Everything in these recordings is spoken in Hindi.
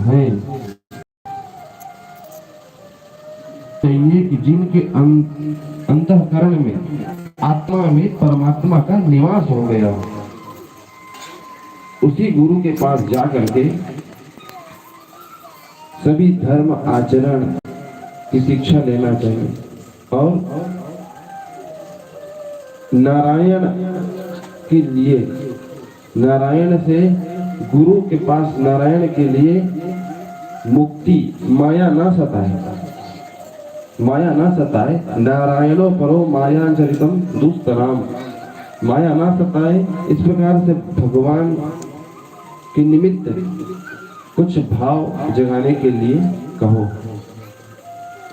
हैं, चाहिए कि जिनके अंतःकरण में, आत्मा में परमात्मा का निवास हो गया, उसी गुरु के पास जा करके सभी धर्म आचरण की शिक्षा लेना चाहिए और नारायण के लिए, नारायण से गुरु के पास नारायण के लिए मुक्ति, माया ना सताए, माया ना सताए। नारायणो परो मायाचरितम दुस्तराम, माया ना सताए। इस प्रकार से भगवान के निमित्त कुछ भाव जगाने के लिए कहो,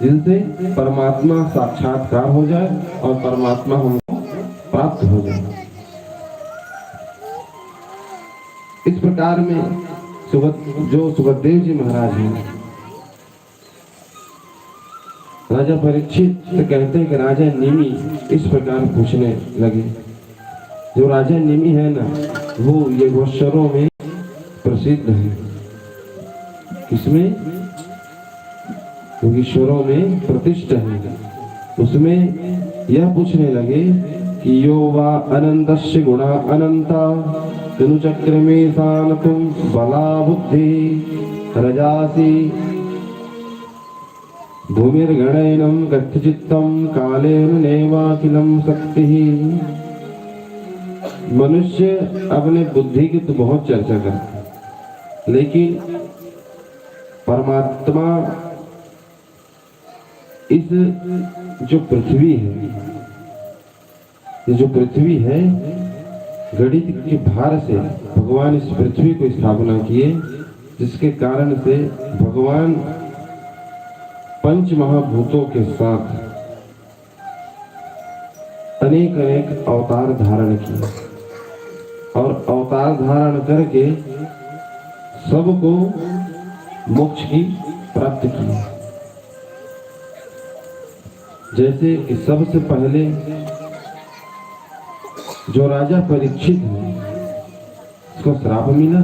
जिनसे परमात्मा साक्षात्कार हो जाए और परमात्मा हमको प्राप्त हो जाए। इस प्रकार में जो सुखदेव जी महाराज हैं, राजा परीक्षित से कहते हैं कि राजा निमि इस प्रकार पूछने लगे। जो राजा निमि है ना, वो योगेश्वरों में प्रसिद्ध है। किसमें? योगेश्वरों में प्रतिष्ठा है। उसमें यह पूछने लगे कि यो वा अनंतस्य गुणा अनंता तनु चक्र में सान तुम बला बुद्धि रजासी भूमिर्गणैनम गच्छचित्तम कालेन नैवाखिलम शक्तिः। मनुष्य अपने बुद्धि की तो बहुत चर्चा करता है, लेकिन परमात्मा इस जो पृथ्वी है, ये जो पृथ्वी है, गणित के भार से भगवान इस पृथ्वी को स्थापना किए, जिसके कारण से भगवान पंच महाभूतों के साथ अनेक अनेक अवतार धारण किए और अवतार धारण करके सबको मोक्ष की प्राप्ति की। जैसे कि सबसे पहले जो राजा परीक्षित है, उसको श्राप मिला।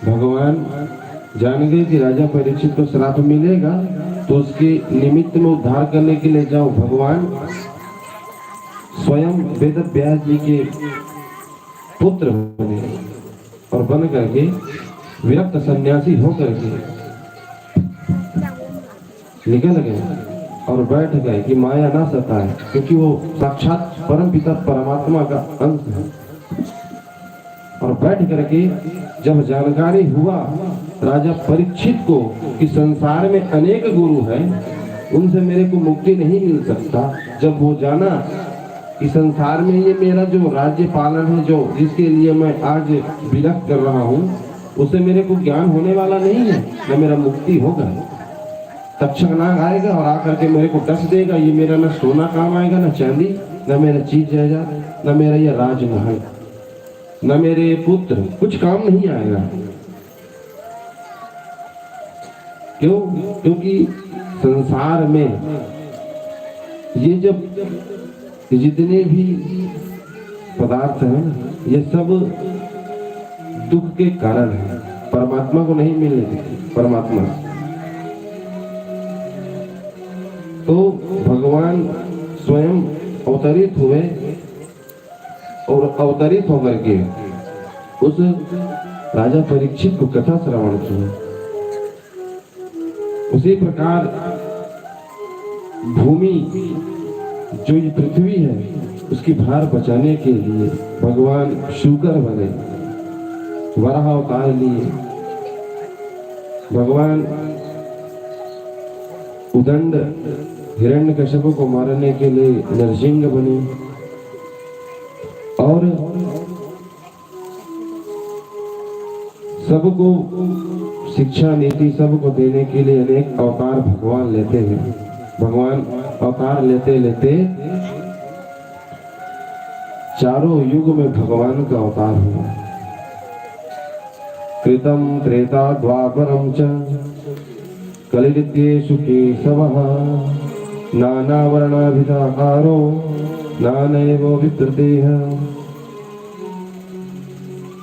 भगवान जान गए कि राजा परीक्षित को श्राप मिलेगा, तो उसके निमित्त में उद्धार करने के लिए जाओ। भगवान स्वयं वेद व्यास जी के पुत्र बने और बन करके विरक्त सन्यासी होकर के निकल गए और बैठ गए कि माया ना सताए, क्योंकि वो साक्षात परम पिता परमात्मा का अंश है। और बैठ करके जब जानकारी हुआ राजा परीक्षित को कि संसार में अनेक गुरु हैं, उनसे मेरे को मुक्ति नहीं मिल सकता, जब वो जाना कि संसार में ये मेरा जो राज्य पालन है, जो जिसके लिए मैं आज विरक्त कर रहा हूँ, उससे मेरे को ज्ञान होने वाला नहीं है, न मेरा मुक्ति होगा। तक्षक नाग आएगा और आकर के मेरे को डस देगा, ये मेरा न सोना काम आएगा, न चांदी, न मेरा चीज जायदाद, न मेरा ये राजमहल, न मेरे पुत्र, कुछ काम नहीं आएगा। क्यों? क्योंकि संसार में ये जब जितने भी पदार्थ हैं, ये सब दुख के कारण है, परमात्मा को नहीं मिलने देते। परमात्मा तो भगवान स्वयं अवतरित हुए और अवतरित होकर के उस राजा परीक्षित को कथा श्रवण किया। उसी प्रकार भूमि जो ये पृथ्वी है, उसकी भार बचाने के लिए भगवान शूकर बने, वराह अवतार लिए। भगवान उदंड हिरण्यकश्यप को मारने के लिए नरसिंह बने और सबको शिक्षा नीति सबको देने के लिए अनेक अवतार भगवान लेते हैं। भगवान अवतार लेते लेते चारों युग में भगवान का अवतार हुआ। कृतम त्रेता द्वापरम च कलियुगेषु केशवः नाना वर्णाभिधाकारो नानैव विप्रदेह।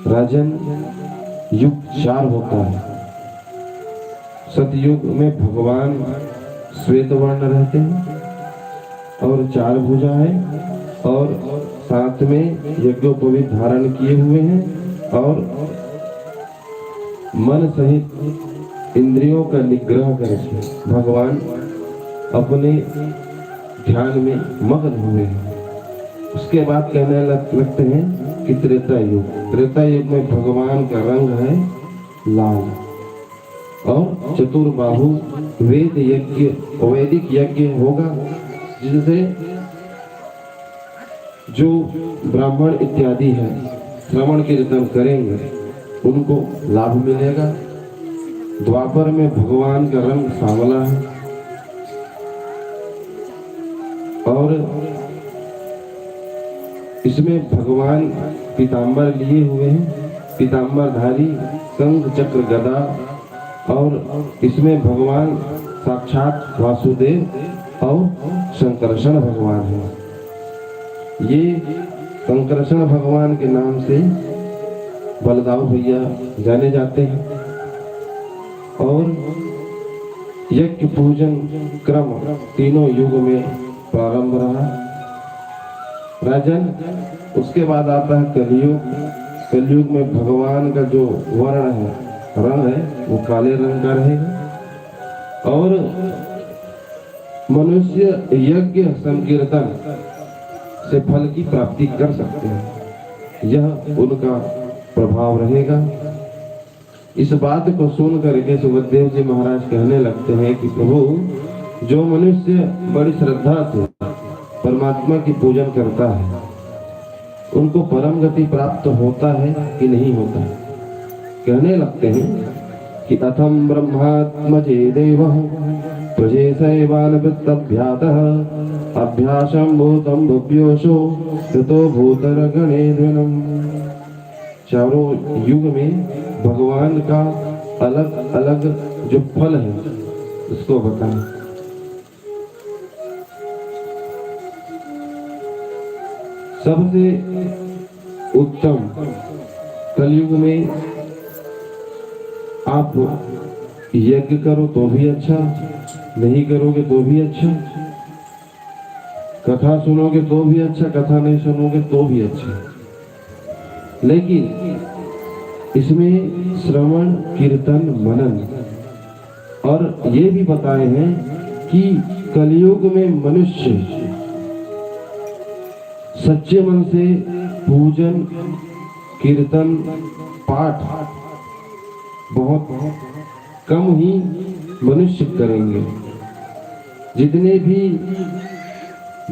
राजन, युग 4 होता है। सतयुग में भगवान श्वेत वर्ण रहते हैं और 4 भुजा है और साथ में यज्ञोपवीत धारण किए हुए हैं और मन सहित इंद्रियों का निग्रह करके भगवान अपने ध्यान में मग्न हुए हैं। उसके बाद कहने लगते हैं कि त्रेता युग में भगवान का रंग है लाल और चतुर्बाहु वैदिक यज्ञ होगा, जिनसे जो ब्राह्मण इत्यादि है श्रवण कीर्तन करेंगे उनको लाभ मिलेगा। द्वापर में भगवान का रंग सांवला है और इसमें भगवान पीताम्बर लिए हुए हैं, पीताम्बरधारी शंख चक्र गदा, और इसमें भगवान साक्षात वासुदेव और संकर्षण भगवान है। ये संकर्षण भगवान के नाम से बलदाऊ भैया जाने जाते हैं और यज्ञ पूजन क्रम तीनों युग में प्रारंभ रहा। राजन, उसके बाद आता है कलयुग। कलयुग में भगवान का जो वर्ण है, रंग है, वो काले रंग का रहेगा और मनुष्य यज्ञ संकीर्तन से फल की प्राप्ति कर सकते हैं, यह उनका प्रभाव रहेगा। इस बात को सुन करके सुखदेव जी महाराज कहने लगते हैं कि प्रभु, जो मनुष्य बड़ी श्रद्धा से परमात्मा की पूजन करता है उनको परम गति प्राप्त होता है कि नहीं होता है। कहने लगते हैं कि अथम ब्रह्मात्मजे देवः प्रजेशैवानवृत्तभ्यातः अभ्यासं भूतं भुव्योषो ततो भूतरगणेन्द्रनम्। चारों युग में भगवान का अलग अलग जो फल है उसको बताएं। सबसे उत्तम कलयुग में आप यज्ञ करो तो भी अच्छा, नहीं करोगे तो भी अच्छा, कथा सुनोगे तो भी अच्छा, कथा नहीं सुनोगे तो भी अच्छा। लेकिन इसमें श्रवण कीर्तन मनन और ये भी बताए हैं कि कलयुग में मनुष्य सच्चे मन से पूजन कीर्तन पाठ बहुत कम ही मनुष्य करेंगे। जितने भी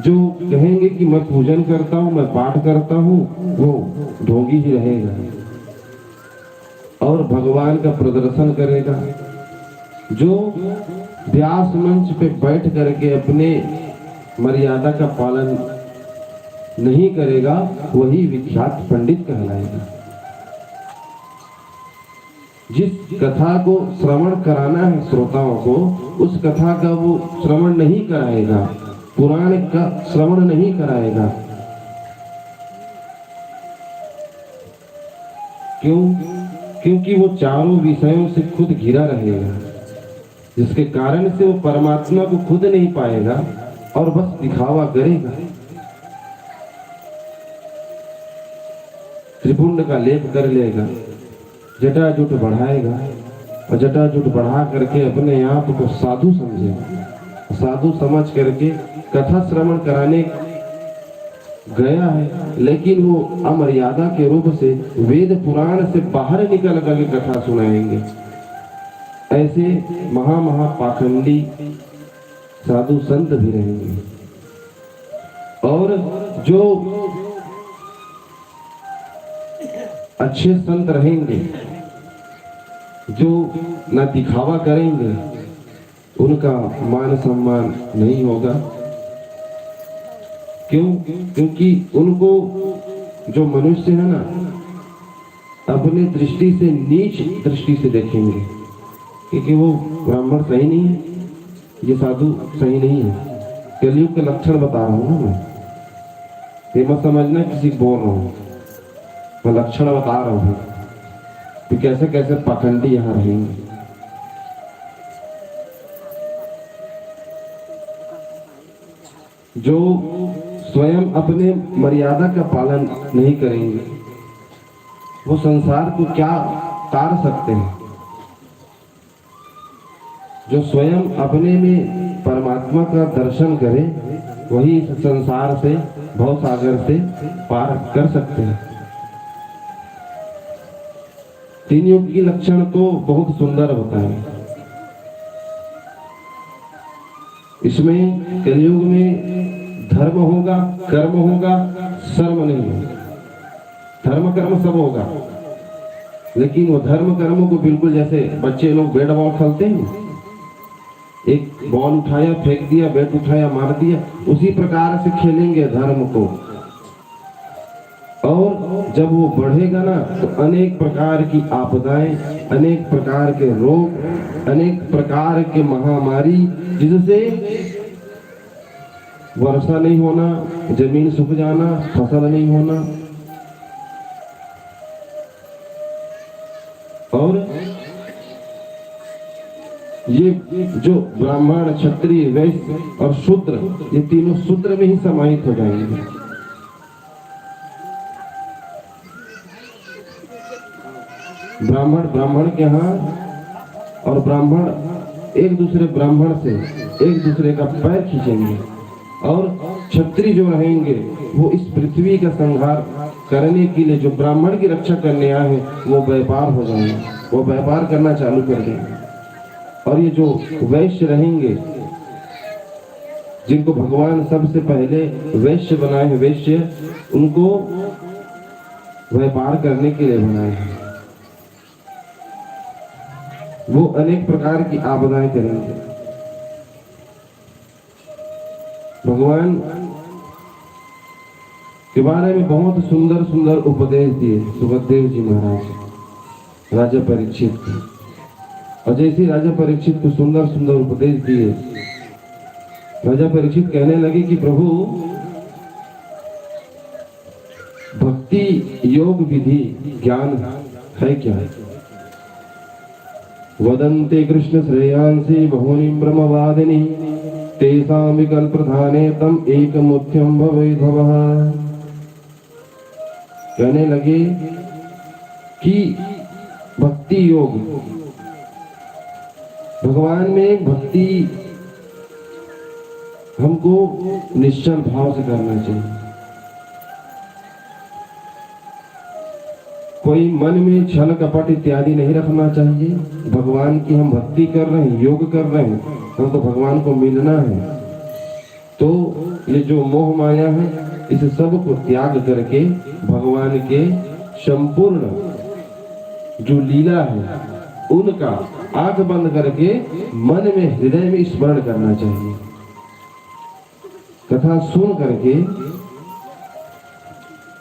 जो कहेंगे कि मैं पूजन करता हूँ, मैं पाठ करता हूँ, वो ढोंगी ही रहेगा और भगवान का प्रदर्शन करेगा। जो व्यास मंच पे बैठ करके अपने मर्यादा का पालन नहीं करेगा वही विख्यात पंडित कहलाएगा। जिस कथा को श्रवण कराना है श्रोताओं को, उस कथा का वो श्रवण नहीं कराएगा, पुराण का श्रवण नहीं कराएगा। क्यों? क्योंकि वो चारों विषयों से खुद घिरा रहेगा, जिसके कारण से वो परमात्मा को खुद नहीं पाएगा और बस दिखावा करेगा। त्रिपुंड का लेप कर लेगा, जटाजुट बढ़ाएगा और जटाजुट बढ़ा करके अपने आप को साधु समझेगा। साधु समझ करके कथा श्रवण कराने गया है, लेकिन वो अमर्यादा के रूप से वेद पुराण से बाहर निकल करके कथा सुनाएंगे। ऐसे महा पाखंडी साधु संत भी रहेंगे। और जो अच्छे संत रहेंगे, जो न दिखावा करेंगे, उनका मान सम्मान नहीं होगा। क्यों? क्योंकि उनको जो मनुष्य है ना, अपनी दृष्टि से नीच दृष्टि से देखेंगे, क्योंकि वो ब्राह्मण सही नहीं है, ये साधु सही नहीं है। कलयुग के लक्षण बता रहा हूँ ना मैं, ये मत समझना किसी को बोल रहा हूँ, मैं लक्षण बता रहा हूँ कि कैसे कैसे पाखंडी यहाँ रहेंगे। जो स्वयं अपने मर्यादा का पालन नहीं करेंगे वो संसार को क्या तार सकते हैं। जो स्वयं अपने में परमात्मा का दर्शन करे वही इस संसार से भव सागर से पार कर सकते हैं। तीन युग की लक्षण तो बहुत सुंदर होता है। इसमें कलयुग में धर्म होगा, कर्म होगा, शर्म नहीं होगा। धर्म कर्म सब होगा, लेकिन वो धर्म कर्म को बिल्कुल जैसे बच्चे लोग बैट बॉल खेलते हैं, एक बॉल उठाया फेंक दिया, बैट उठाया मार दिया, उसी प्रकार से खेलेंगे धर्म को। और जब वो बढ़ेगा ना तो अनेक प्रकार की आपदाएं, अनेक प्रकार के रोग, अनेक प्रकार के महामारी, जिससे वर्षा नहीं होना, जमीन सूख जाना, फसल नहीं होना, और ये जो ब्राह्मण, क्षत्रिय, वैश्य और शूद्र, ये तीनों शूद्र में ही समाहित हो जाएंगे। ब्राह्मण ब्राह्मण के यहाँ, और ब्राह्मण एक दूसरे ब्राह्मण से एक दूसरे का पैर खींचेंगे, और क्षत्रिय जो रहेंगे वो इस पृथ्वी का संहार करने के लिए, जो ब्राह्मण की रक्षा करने आए हैं वो व्यापार हो जाएंगे, वो व्यापार करना चालू कर देंगे। और ये जो वैश्य रहेंगे, जिनको भगवान सबसे पहले वैश्य बनाए हैं, वैश्य उनको व्यापार करने के लिए बनाए हैं, वो अनेक प्रकार की आपदाएं करेंगे। भगवान के बारे में बहुत सुंदर सुंदर उपदेश दिए सुखदेव जी महाराज राजा परीक्षित को। और जैसे राजा परीक्षित को सुंदर सुंदर उपदेश दिए, राजा परीक्षित कहने लगे कि प्रभु, भक्ति योग विधि ज्ञान है क्या? वदन्ते कृष्ण श्रेयांसी बहूनि ब्रह्मवादिनी तेषां विकल्प प्रधाने तम एकमुख्यम भवेद्भवः। कहने लगे कि भक्ति योग, भगवान में भक्ति हमको निश्चल भाव से करना चाहिए। कोई मन में छल कपट इत्यादि नहीं रखना चाहिए। भगवान की हम भक्ति कर रहे हैं, योग कर रहे हैं, हम तो भगवान को मिलना है। तो ये जो मोह माया है, इस सब को त्याग करके भगवान के संपूर्ण जो लीला है उनका आंख बंद करके मन में, हृदय में स्मरण करना चाहिए। कथा सुन करके,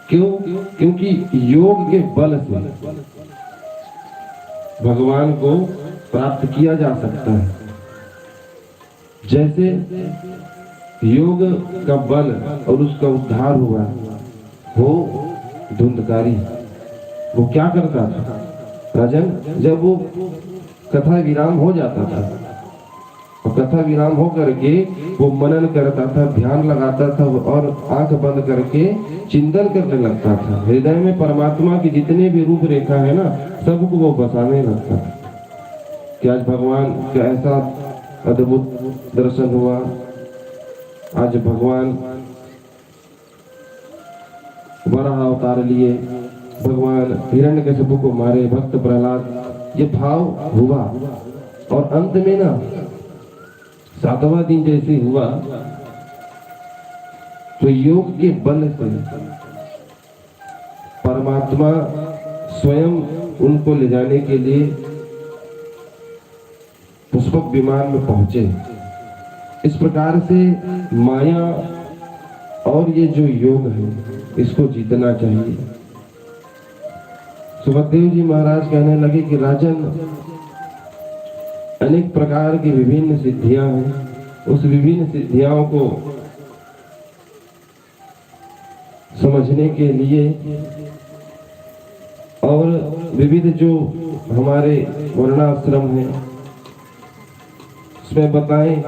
क्यों? क्योंकि योग के बल से भगवान को प्राप्त किया जा सकता है। जैसे योग का बल और उसका उद्धार हुआ वो धुंधकारी, वो क्या करता था राजन, जब वो कथा विराम हो जाता था और कथा विराम हो करके वो मनन करता था, ध्यान लगाता था और आंख बंद करके चिंतन करने लगता था। हृदय में परमात्मा की जितने भी रूप रेखा है ना, सबको वो बसाने लगता था कि आज भगवान का ऐसा अद्भुत दर्शन हुआ, आज भगवान वराह अवतार लिए, भगवान हिरण्यकशिपु को मारे, भक्त प्रहलाद, ये भाव हुआ। और अंत में ना 7वां दिन जैसे हुआ तो योग के बल से परमात्मा स्वयं उनको ले जाने के लिए पुष्पक विमान में पहुंचे। इस प्रकार से माया और ये जो योग है इसको जीतना चाहिए। सुखदेव जी महाराज कहने लगे कि राजन, अनेक प्रकार की विभिन्न सिद्धियां हैं, उस विभिन्न सिद्धियों को समझने के लिए और विविध जो हमारे वर्णाश्रम है उसमें बताएं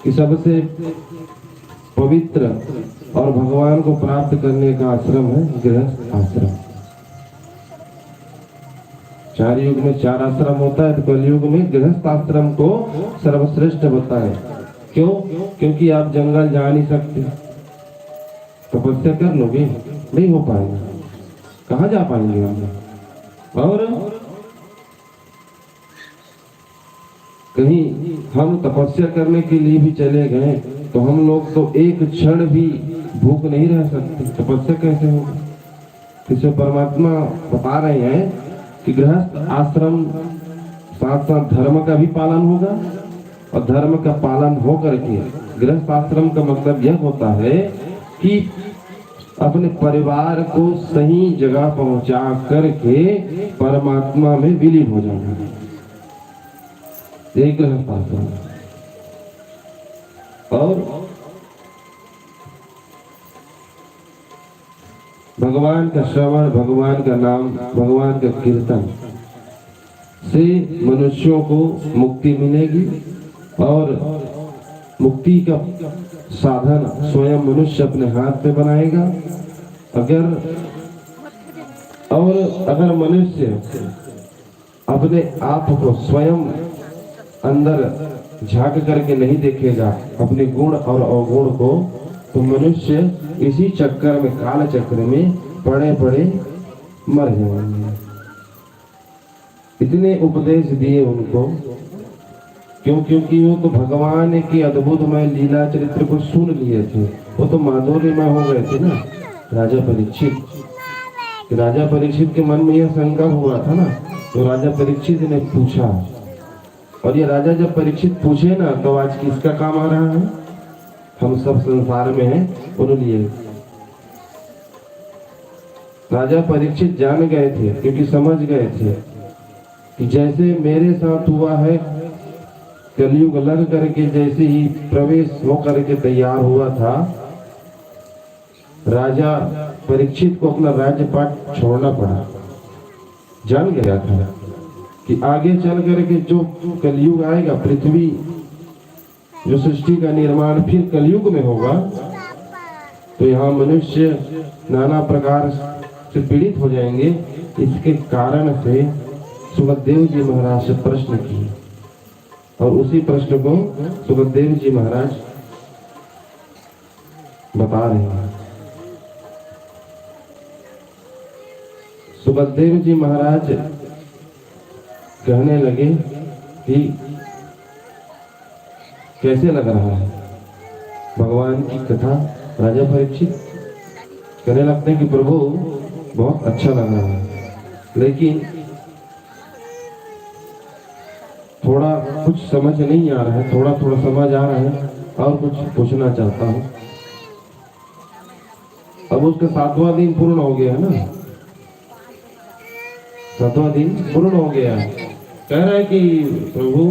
कि सबसे पवित्र और भगवान को प्राप्त करने का आश्रम है गृहस्थ आश्रम। 4 युग में 4 आश्रम होता है, तो कलयुग में गृहस्थ आश्रम को सर्वश्रेष्ठ बताए। क्यों? क्योंकि आप जंगल जा नहीं सकते, तपस्या कर लोगे नहीं हो पाएगा, कहाँ जा पाएंगे हम। और कहीं हम तपस्या करने के लिए भी चले गए तो हम लोग तो एक क्षण भी भूख नहीं रह सकते, तपस्या कैसे होगा। इसे परमात्मा बता रहे हैं कि गृहस्थ आश्रम साथ साथ धर्म का भी पालन होगा, और धर्म का पालन हो करके गृहस्थ आश्रम का मतलब यह होता है कि अपने परिवार को सही जगह पहुंचा करके परमात्मा में विलीन हो जाना, यही गृहस्थ आश्रम। और भगवान का श्रवण, भगवान का नाम, भगवान का कीर्तन से मनुष्यों को मुक्ति मिलेगी, और मुक्ति का साधन स्वयं मनुष्य अपने हाथ में बनाएगा। अगर मनुष्य अपने आप को स्वयं अंदर झांक करके नहीं देखेगा अपने गुण और अवगुण को, तो मनुष्य इसी चक्कर में, काल चक्र में पड़े पड़े मर जाएंगे। इतने उपदेश दिए उनको, क्योंकि वो तो भगवान के अद्भुतमय लीला चरित्र को सुन लिए थे, वो तो माधुर्यमय हो गए थे ना। राजा परीक्षित के मन में यह शंका हुआ था ना, तो राजा परीक्षित ने पूछा, और ये राजा जब परीक्षित पूछे ना, तो आज किसका काम आ रहा है? हम सब संसार में हैं, उन लिए। राजा परीक्षित जान गए थे, क्योंकि समझ गए थे कि जैसे मेरे साथ हुआ है, कलयुग लग करके जैसे ही प्रवेश हो करके तैयार हुआ था, राजा परीक्षित को अपना राज्यपाट छोड़ना पड़ा। जान गया था कि आगे चल करके जो कलयुग आएगा, पृथ्वी जो सृष्टि का निर्माण फिर कलयुग में होगा, तो यहाँ मनुष्य नाना प्रकार से पीड़ित हो जाएंगे। इसके कारण से सुखदेव जी महाराज से प्रश्न किए, और उसी प्रश्न को सुखदेव जी महाराज बता रहे हैं। सुखदेव जी महाराज कहने लगे कि कैसे लग रहा है भगवान की कथा। राजा परीक्षित कहने लगते हैं कि प्रभु बहुत अच्छा लग रहा है, लेकिन थोड़ा कुछ समझ नहीं आ रहा है, थोड़ा समझ आ रहा है, और कुछ पूछना चाहता हूँ। अब उसका 7वां दिन पूर्ण हो गया है ना, 7वां दिन पूर्ण हो गया है। कह रहा है कि प्रभु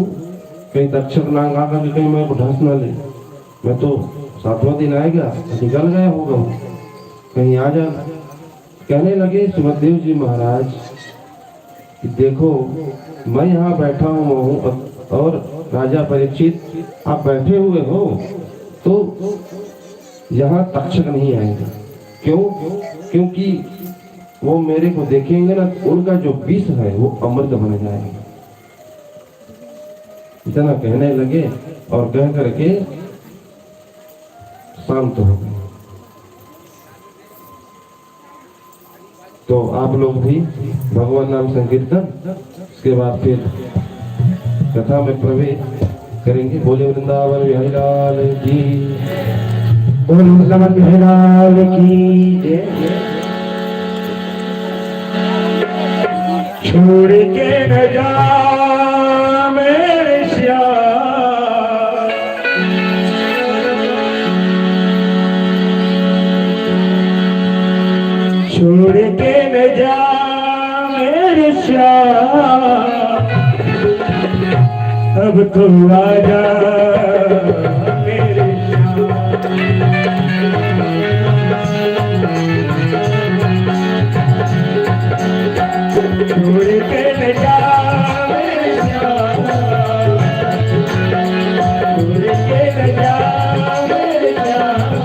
कहीं तक्षक नाग आकर कहीं मैं को ढांस ना ले, मैं तो 7वां दिन आएगा, निकल गया होगा, कहीं आ जा। कहने लगे सुखदेव जी महाराज कि देखो, मैं यहाँ बैठा हुआ हूँ और राजा परीक्षित आप बैठे हुए हो, तो यहाँ तक्षक नहीं आएगा। क्यों? क्योंकि वो मेरे को देखेंगे ना, उनका जो विष है वो अमृत बन जाएगा। इतना कहने लगे और कह करके शांत हो गए। तो आप लोग भी भगवान नाम संकीर्तन, उसके बाद फिर कथा में प्रवेश करेंगे। बोले वृंदावन बिहारी लाल की, बोले वृंदावन बिहारी लाल की जय। छोड़ के न जा मेरे श्याम, छोड़ के न जा मेरे श्याम, अब तो आजा मेरे श्याम। छोड़ के न जा मेरे श्याम, छोड़ के न जा मेरे श्याम,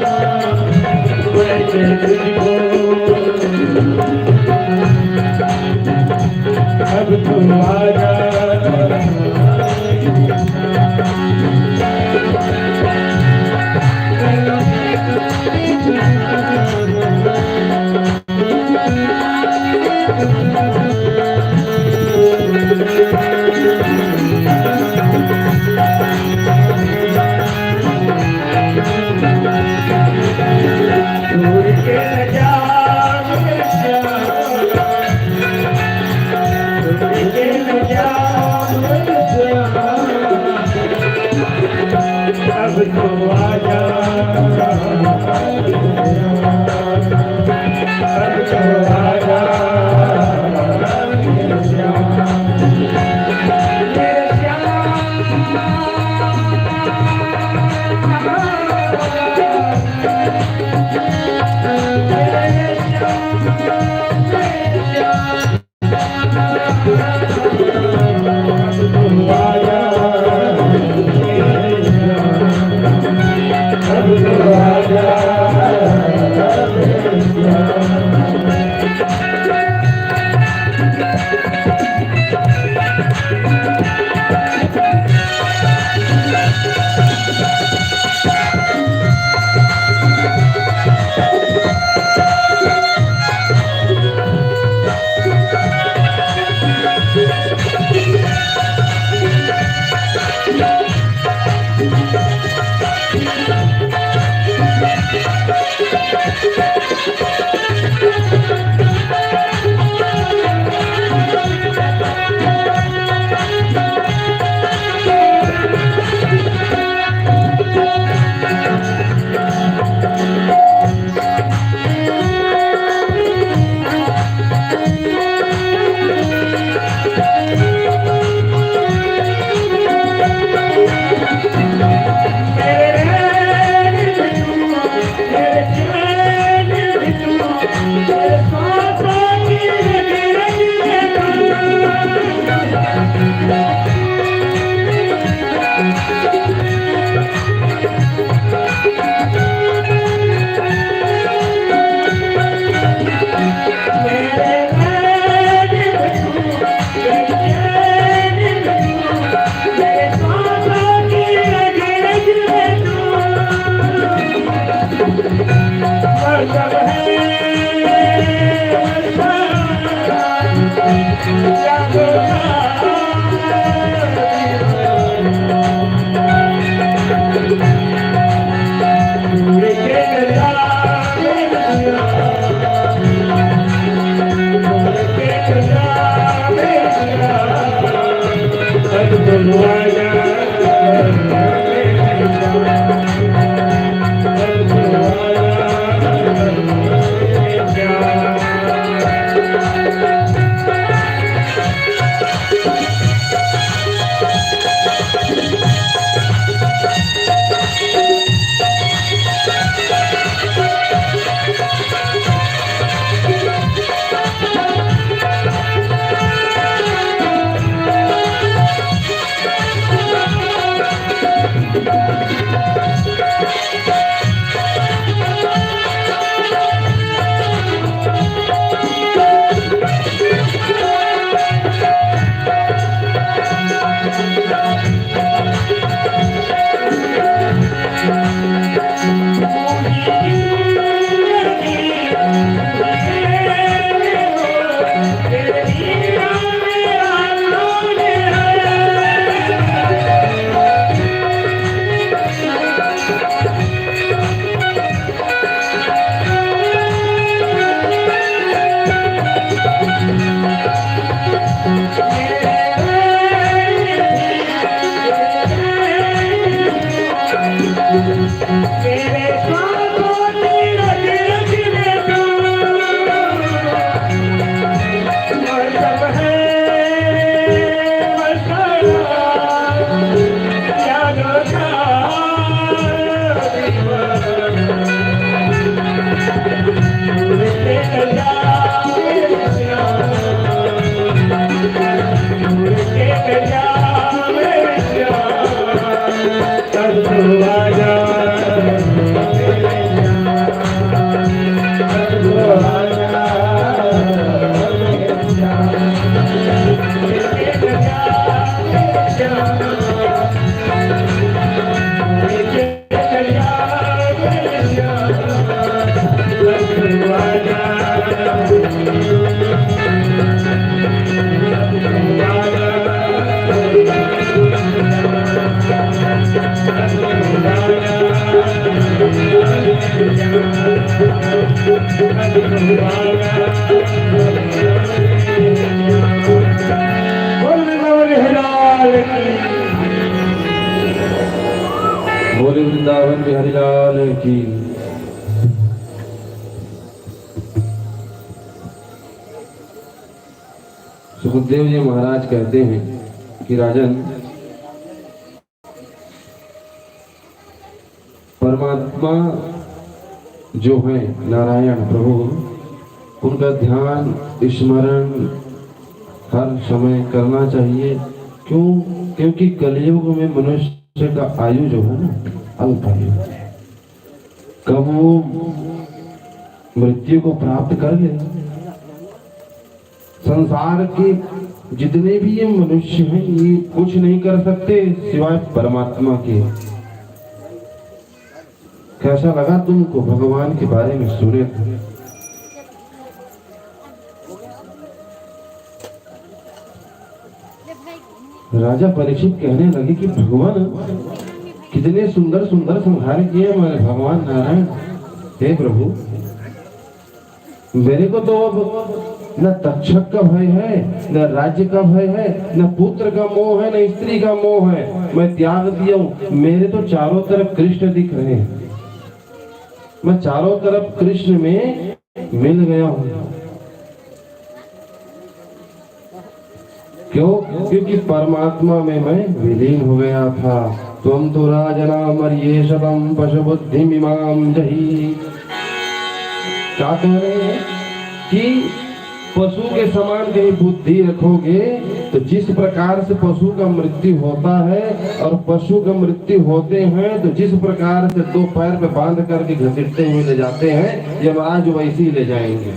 बोले वृंदावन बिहारी लाल की। सुखदेव जी महाराज कहते हैं कि राजन, परमात्मा जो है नारायण प्रभु, उनका ध्यान स्मरण हर समय करना चाहिए। क्यों? क्योंकि कलयुग में मनुष्य का आयु जो है ना अल्प आयु है। कब वो मृत्यु को प्राप्त कर ले। संसार के जितने भी ये मनुष्य हैं ये कुछ नहीं कर सकते सिवाय परमात्मा के। कैसा लगा तुमको भगवान के बारे में सुने थे? राजा परीक्षित कहने लगे कि भगवान कितने सुंदर सुंदर संहार किए हमारे भगवान नारायण। हे प्रभु, मेरे को तो अब न तक्षक का भय है, न राज्य का भय है, न पुत्र का मोह है, न स्त्री का मोह है। मैं त्याग दिया हूं। मेरे तो चारों तरफ कृष्ण दिख रहे हैं। मैं चारों तरफ कृष्ण में मिल गया हूं। क्यों? क्योंकि परमात्मा में मैं विलीन हो गया था। त्वं तो राजनामर्ये शतम पशुबुद्धिमिमां जहि। क्या कह रहे हैं कि पशु के समान कहीं बुद्धि रखोगे तो जिस प्रकार से पशु का मृत्यु होता है और पशु का मृत्यु होते हैं तो जिस प्रकार से दो पैर पे बांध करके घसीटते हुए ले जाते हैं, यमराज वैसे ही ले जाएंगे।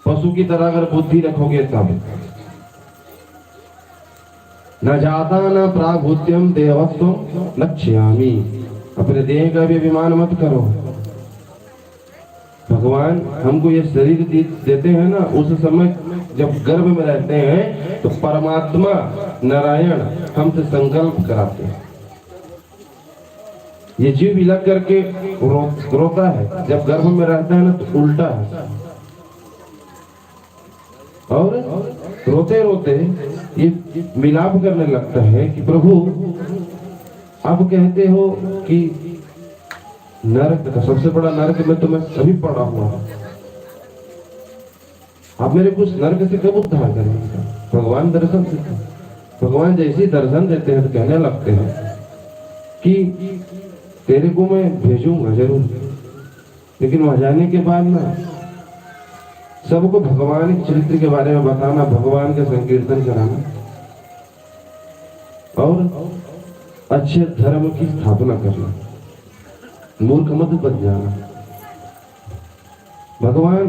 पशु की तरह अगर बुद्धि रखोगे तब। न जाता न प्राभूत्यम देवस्व लक्ष्यामि। अपने देह का भी अभिमान मत करो। भगवान हमको ये शरीर देते हैं ना, उस समय जब गर्भ में रहते हैं तो परमात्मा नारायण हमसे संकल्प कराते हैं। ये जीव विलग करके रोता है, जब गर्भ में रहता है ना तो उल्टा है। और रोते रोते ये मिलाप करने लगता है कि प्रभु अब कहते हो कि नरक का सबसे बड़ा नरक में तो मैं सभी पड़ा हुआ। आप मेरे कुछ नरक से कब उद्धार करेंगे? भगवान दर्शन देते हैं। भगवान जैसे दर्शन देते हैं तो कहने लगते हैं कि तेरे को मैं भेजूंगा जरूर, लेकिन वहां जाने के बाद ना सबको भगवान के चरित्र के बारे में बताना, भगवान का संकीर्तन कराना और अच्छे धर्म की स्थापना करना। मूर्ख मत बन जाना। भगवान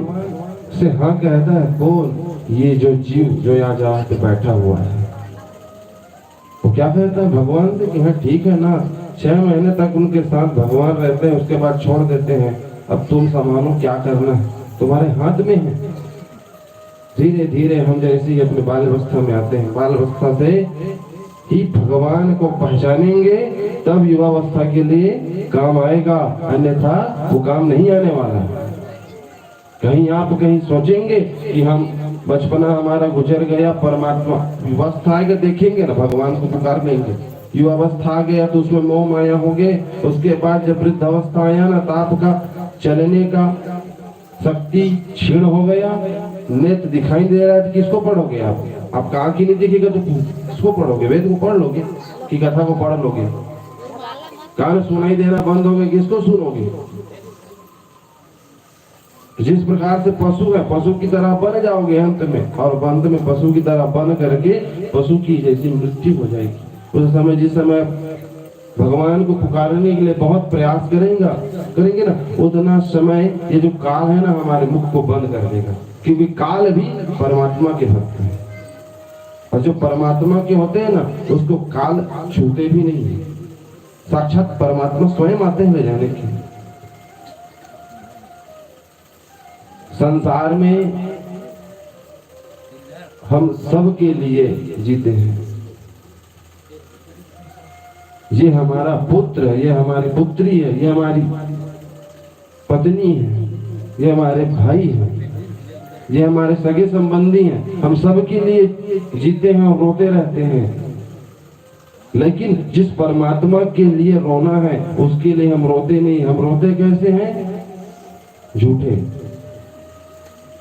से हाँ कहता है कौन? ये जो जीव जो यहाँ जाके बैठा हुआ है। वो क्या कहता है भगवान से कि हाँ ठीक है ना, 6 महीने तक उनके साथ भगवान रहते हैं, उसके बाद छोड़ देते हैं। अब तुम संभालो, क्या करना है तुम्हारे हाथ में है। धीरे धीरे हम जैसे ही अपने बाल अवस्था में आते हैं, बाल अवस्था से ही भगवान को पहचानेंगे, तब युवावस्था के लिए काम आएगा, अन्यथा वो काम नहीं आने वाला। कहीं आप कहीं सोचेंगे कि हम बचपना हमारा गुजर गया, परमात्मा युवावस्था आएगा देखेंगे ना, भगवान को पुकार लेंगे। युवावस्था आ गया तो उसमें मोह माया हो गए। उसके बाद जब वृद्धावस्था आया ना तो आपका चलने का शक्ति क्षीण हो गया, नेत्र दिखाई दे रहा है तो किसको पढ़ोगे आप? आपका आंख ही नहीं दिखेगा तो किसको पढ़ोगे? वेद को पढ़ लोगे कि कथा को पढ़ लोगे? कान सुनाई देना बंद हो गए, किसको सुनोगे? जिस प्रकार से पशु है, पशु की तरह बन जाओगे अंत में, और अंत में पशु की तरह बन करके पशु की जैसी मृत्यु हो जाएगी। उस समय जिस समय भगवान को पुकारने के लिए बहुत प्रयास करेंगे ना, उतना समय ये जो काल है ना हमारे मुख को बंद कर देगा, क्योंकि काल भी परमात्मा के भक्त है। और जो परमात्मा के होते हैं ना उसको काल छूते भी नहीं है। साक्षात परमात्मा स्वयं आते हैं ले जाने के। संसार में हम सब के लिए जीते हैं। ये हमारा पुत्र है, ये हमारी पुत्री है, ये हमारी पत्नी है, ये हमारे भाई है, ये हमारे सगे संबंधी हैं। हम सब के लिए जीते हैं और रोते रहते हैं। लेकिन जिस परमात्मा के लिए रोना है उसके लिए हम रोते नहीं। हम रोते कैसे हैं? झूठे।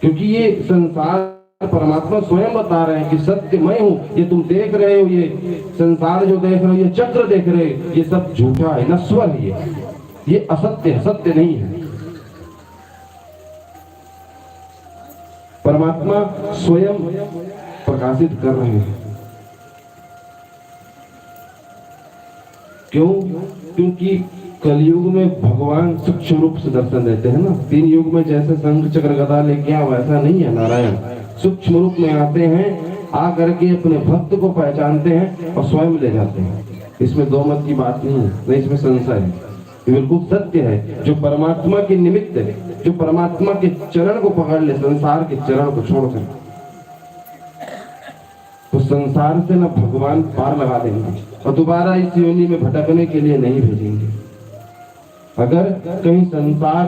क्योंकि ये संसार परमात्मा स्वयं बता रहे हैं कि सत्य मैं हूं। ये तुम देख रहे हो, ये संसार जो देख रहे हो, ये चक्र देख रहे हो, ये सब झूठा है, नश्वर है, ये असत्य है, सत्य नहीं है। परमात्मा स्वयं प्रकाशित कर रहे हैं। क्यों? क्योंकि कलयुग में भगवान सूक्ष्म रूप से दर्शन देते हैं ना। 3 युग में जैसे शंख चक्र गदा लेके आओ वैसा नहीं है नारायण, सूक्ष्म रूप में आते हैं, आ करके अपने भक्त को पहचानते हैं और स्वयं ले जाते हैं। इसमें दो मत की बात नहीं है, नहीं इसमें संशय है, ये बिल्कुल सत्य है। जो परमात्मा के निमित्त है, जो परमात्मा के चरण को पकड़ ले, संसार के चरण को छोड़कर, तो संसार से न भगवान पार लगा देंगे और दोबारा इस योनि में भटकने के लिए नहीं भेजेंगे। अगर कहीं संसार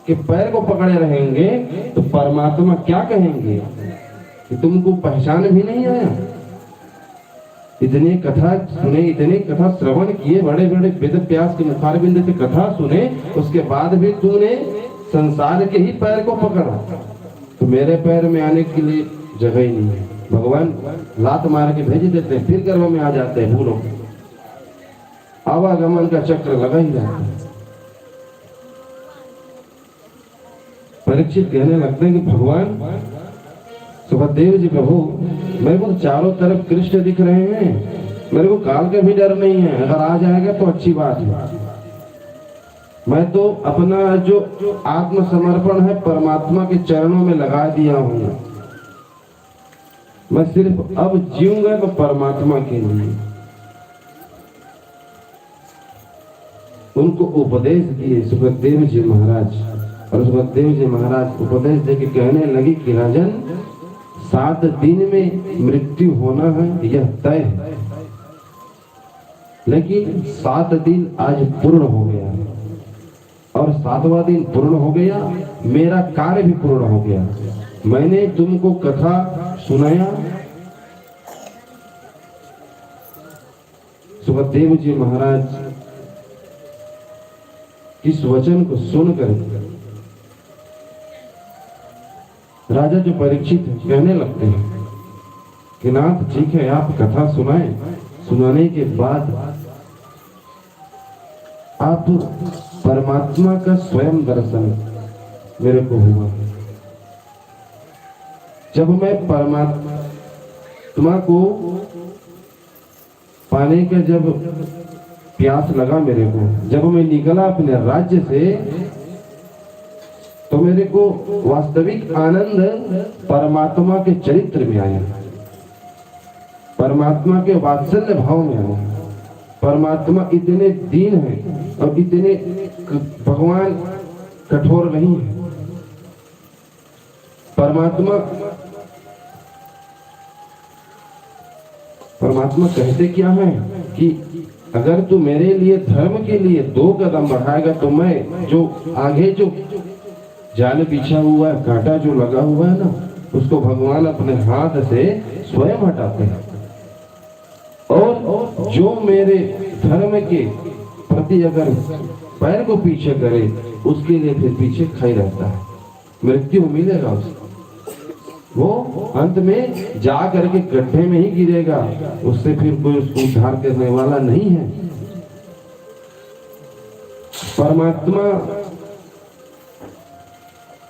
के पैर को पकड़े रहेंगे तो परमात्मा क्या कहेंगे कि तुमको पहचान भी नहीं आया। इतने कथा सुने, इतने कथा श्रवण किए, बड़े बड़े वेद व्यास के मुखारबिंद से कथा सुने, उसके बाद भी तूने संसार के ही पैर को पकड़ा, तो मेरे पैर में आने के लिए जगह ही नहीं है। भगवान लात मार के भेज देते हैं, फिर गर्भ में आ जाते हैं, भूलों आवागमन का चक्र लगा ही रहता है। परीक्षित कहने लगते हैं कि भगवान सुखदेव जी प्रभु, मेरे को चारों तरफ कृष्ण दिख रहे हैं, मेरे को काल का भी डर नहीं है, अगर आ जाएगा तो अच्छी बात है। मैं तो अपना जो आत्मसमर्पण है परमात्मा के चरणों में लगा दिया हूं। मैं सिर्फ अब जीऊंगा तो परमात्मा के लिए। उनको उपदेश दिए सुखदेव जी महाराज, और सुखदेव जी महाराज उपदेश देके कहने लगे कि राजन, 7 दिन में मृत्यु होना है यह तय है, लेकिन 7 दिन आज पूर्ण हो गया और 7वां दिन पूर्ण हो गया, मेरा कार्य भी पूर्ण हो गया। मैंने तुमको कथा सुनाया, सुखदेव जी महाराज इस वचन को सुनकर राजा जो परीक्षित कहने लगते हैं कि नाथ ठीक है आप कथा सुनाएं, सुनाने के बाद आप परमात्मा का स्वयं दर्शन मेरे को हुआ। जब मैं परमात्मा को पाने का जब प्यास लगा मेरे को, जब मैं निकला अपने राज्य से, तो मेरे को वास्तविक आनंद परमात्मा के चरित्र में आया, परमात्मा के वात्सल्य भाव में आया। परमात्मा इतने दीन है और इतने भगवान कठोर नहीं है। परमात्मा कहते क्या है कि अगर तू मेरे लिए धर्म के लिए 2 कदम बढ़ाएगा तो मैं जो आगे जो जाल बिछा हुआ है, कांटा जो लगा हुआ है ना, उसको भगवान अपने हाथ से स्वयं हटाते हैं, और जो मेरे धर्म के प्रति अगर पैर को पीछे करे उसके लिए फिर पीछे खाई रहता है, मृत्यु मिलेगा उसको। वो अंत में जा करके गड्ढे में ही गिरेगा, उससे फिर कोई उसको उद्धार करने वाला नहीं है। परमात्मा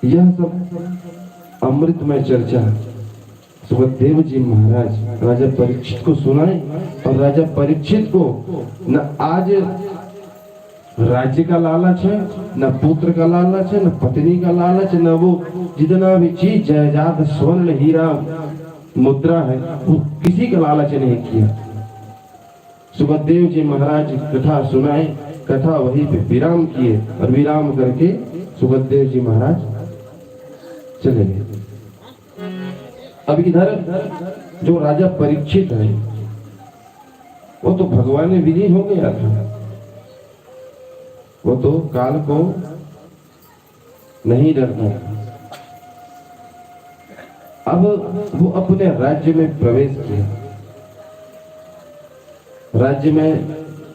यह सब अमृतमय चर्चा सुखदेव जी महाराज राजा परीक्षित को सुनाए, और राजा परीक्षित को न आज राज्य का लालच है, न पुत्र का लालच है, न पत्नी का लालच, न वो जितना भी चीज जायदाद स्वर्ण हीरा मुद्रा है वो किसी का लालच नहीं किया। सुखदेव जी महाराज कथा सुनाए, कथा वहीं पे विराम किए, और विराम करके सुखदेव जी महाराज चले गए। अब इधर जो राजा परीक्षित है वो तो भगवान में विलीन हो गया था, वो तो काल को नहीं डरता था। अब वो अपने राज्य में प्रवेश किया। राज्य में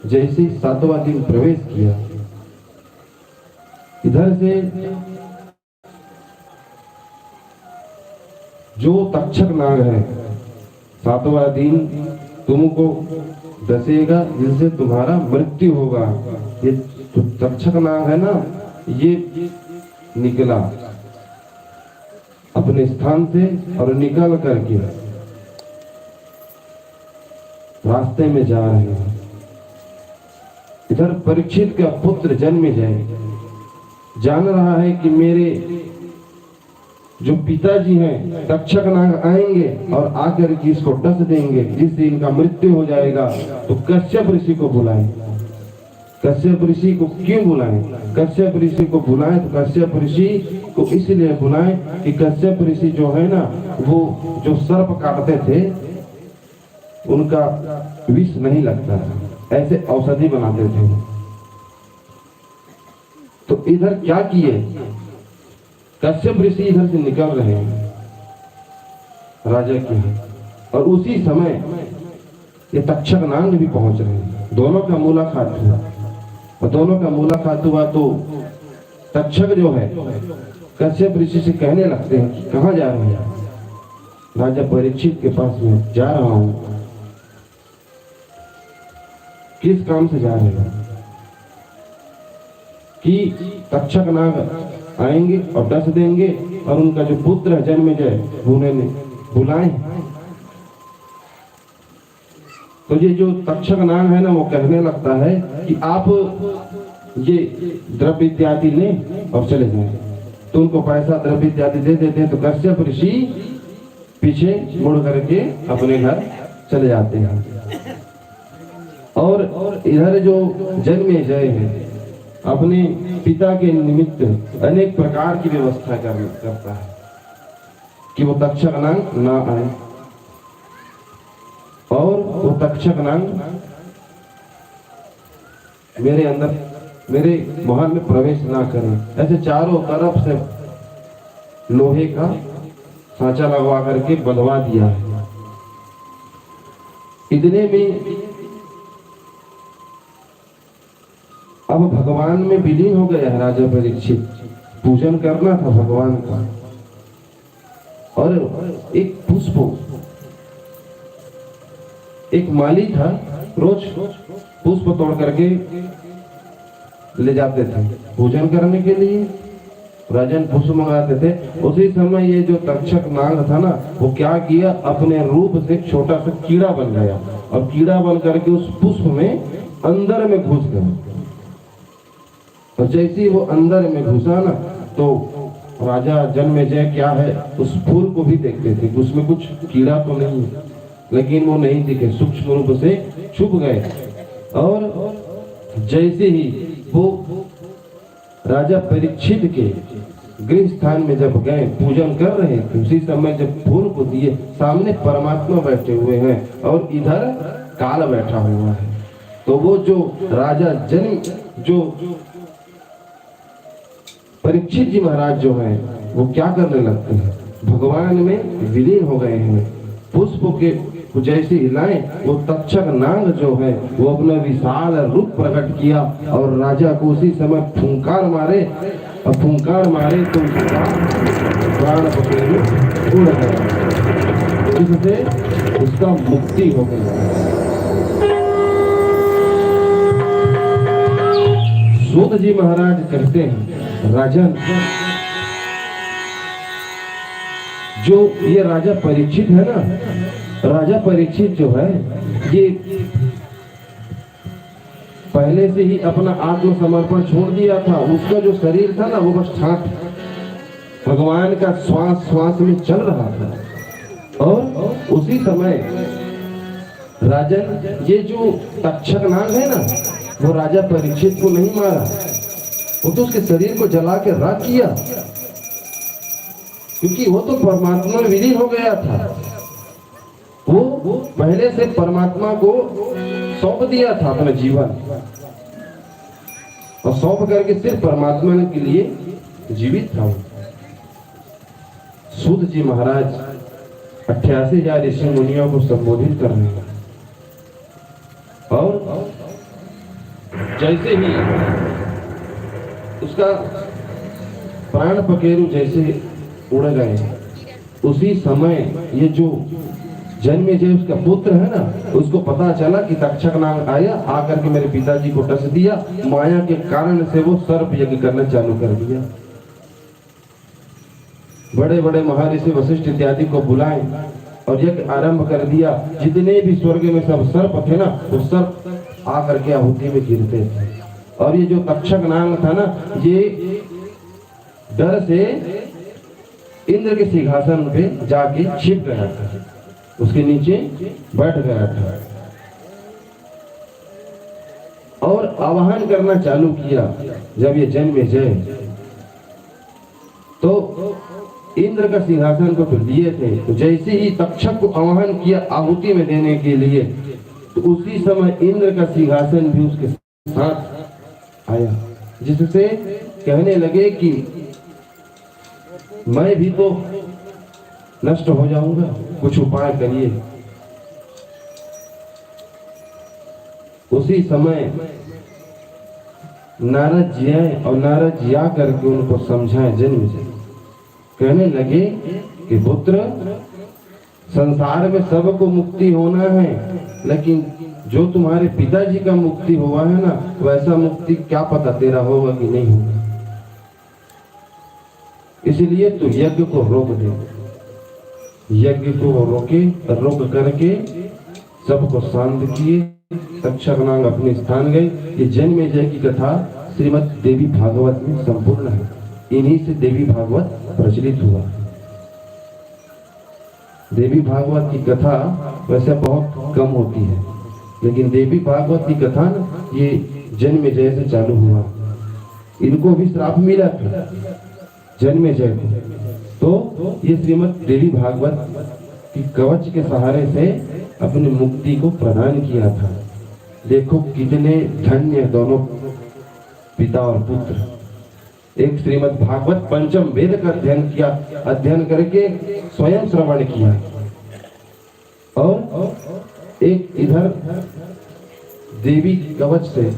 जैसे ही 7वां दिन प्रवेश किया, इधर से जो तक्षक नाग है, 7वां दिन तुमको दसेगा जिससे तुम्हारा मृत्यु होगा। ये तो तक्षक नाग है ना, ये निकला अपने स्थान से और निकल करके रास्ते में जा रहे हैं। इधर परीक्षित का पुत्र जन्मेजय जान रहा है कि मेरे जो पिताजी हैं तक्षक नाग आएंगे और आकर के इसको डस देंगे, जिससे इनका मृत्यु हो जाएगा। तो कश्यप ऋषि को बुलाएं। कश्यप ऋषि को क्यों बुलाएं? कश्यप ऋषि को बुलाएं तो कश्यप ऋषि को इसलिए बुलाएं कि कश्यप ऋषि जो है ना, वो जो सर्प काटते थे उनका विष नहीं लगता था, ऐसे औषधि बनाते थे। तो इधर क्या किए, कश्यप ऋषि इधर से निकल रहे हैं राजा के, और उसी समय ये तक्षक नाग भी पहुंच रहे हैं। दोनों का मुलाकात हुआ, और दोनों का मुलाकात हुआ तो तक्षक जो है कश्यप ऋषि से कहने लगते हैं कि कहाँ जा रहे हैं? राजा परीक्षित के पास में जा रहा हूं। किस काम से जा रहे हैं? कि तक्षक नाग आएंगे और डस देंगे और उनका जो पुत्र है जन्मेजय उन्हें बुलाएं। तो ये जो तक्षक नाग है ना, वो कहने लगता है कि आप ये द्रव्य इत्यादि लें और चले जाएं। तो उनको पैसा द्रव्य इत्यादि दे देते हैं। तो कश्यप ऋषि पीछे मुड़ करके अपने घर चले जाते हैं। और इधर जो जन्मेजय है अपने पिता के निमित्त अनेक प्रकार की व्यवस्था करता है कि वो तक्षक नाग ना आए और वो तक्षक नाग मेरे महल में प्रवेश ना करें। ऐसे चारों तरफ से लोहे का सांचा लगवा करके बंधवा दिया है। इतने में अब भगवान में विलीन हो गया है राजा परीक्षित। पूजन करना था भगवान का, और एक पुष्प, एक माली था, रोज पुष्प तोड़ करके ले जाते थे पूजन करने के लिए। राजन पुष्प मंगाते थे। उसी समय ये जो तक्षक नाग था ना, वो क्या किया, अपने रूप से छोटा सा कीड़ा बन गया और कीड़ा बन करके उस पुष्प में अंदर में घुस गया। और जैसे ही वो अंदर में घुसा ना, तो राजा जन्मेजय क्या है, उस फूल को भी देखते थे, उसमें कुछ कीड़ा तो नहीं है, लेकिन वो नहीं दिखे, सूक्ष्म रूप से छुप गए। और जैसे ही वो राजा परीक्षित के गृह स्थान में जब गए, पूजन कर रहे थे, उसी समय जब फूल को दिए, सामने परमात्मा बैठे हुए हैं और इधर काल बैठा हुआ है। तो वो जो राजा जो परीक्षित जी महाराज जो है, वो क्या करने लगते हैं, भगवान में विलीन हो गए हैं। पुष्प के जैसे हिलाएं, वो तक्षक नाग जो है वो अपना विशाल रूप प्रकट किया और राजा को उसी समय फुंकार मारे, और फुंकार मारे तो उसका प्राण पखेरु उड़ गया, जिससे उसका मुक्ति हो गई। सूत जी महाराज कहते हैं, राजन, जो ये राजा परीक्षित है ना, राजा परीक्षित जो है ये पहले से ही अपना आत्मसमर्पण छोड़ दिया था। उसका जो शरीर था ना, वो बस ठाठ भगवान का श्वास श्वास में चल रहा था। और उसी समय राजन, ये जो तक्षक नाग है ना, वो राजा परीक्षित को नहीं मारा, वो तो उसके शरीर को जला के राख किया, क्योंकि वो तो परमात्मा में विलीन हो गया था। वो पहले से परमात्मा को सौंप दिया था अपना जीवन, और सौंप करके सिर्फ परमात्मा के लिए जीवित था। सूत जी महाराज 88,000 ऋषि मुनियों को संबोधित कर रहे हैं, और जैसे ही उसका प्राण पखेरु जैसे उड़ गए, उसी समय ये जो जन्मेजय उसका पुत्र है ना, उसको पता चला कि तक्षक नाग आया, आकर के मेरे पिताजी को डस दिया। माया के कारण से वो सर्प यज्ञ करना चालू कर दिया। बड़े बड़े महर्षि वशिष्ठ इत्यादि को बुलाए और यज्ञ आरंभ कर दिया। जितने भी स्वर्ग में सब सर्प थे ना, वो सर्प आकर के आहुति में गिरते थे। और ये जो तक्षक नाग था ना, ये डर से इंद्र के सिंहासन पे जाके छिप गया था, उसके नीचे बैठ गया था और आवाहन करना चालू किया। जब ये जन्मेजय तो इंद्र का सिंहासन को तो लिए थे, तो जैसे ही तक्षक को आह्वान किया आहुति में देने के लिए, तो उसी समय इंद्र का सिंहासन भी उसके साथ आया, जिससे कहने लगे कि मैं भी तो नष्ट हो जाऊंगा, कुछ उपाय करिए। उसी समय नारद जी आए और नारद जी आकर के उनको समझाए। जन्मेजय कहने लगे कि पुत्र, संसार में सबको मुक्ति होना है, लेकिन जो तुम्हारे पिताजी का मुक्ति हुआ है ना, वैसा मुक्ति क्या पता तेरा होगा कि नहीं होगा। इसलिए तू यज्ञ को रोक दे। यज्ञ को रोक करके सबको शांत किए। तक्षक नाग अपने स्थान गए। ये जन्मेजय की कथा श्रीमद् देवी भागवत में संपूर्ण है। इन्हीं से देवी भागवत प्रचलित हुआ। देवी भागवत की कथा वैसे बहुत कम होती है, लेकिन देवी भागवत की कथा ये जन्मेजय से चालू हुआ। इनको भी श्राप मिला था जन्मेजय को, तो ये श्रीमद् देवी भागवत की कवच के सहारे से अपनी मुक्ति को प्रदान किया था। देखो कितने धन्य दोनों पिता और पुत्र। एक श्रीमद् भागवत पंचम वेद का अध्ययन किया, अध्ययन करके स्वयं श्रवण किया, और एक इधर देवी कवच से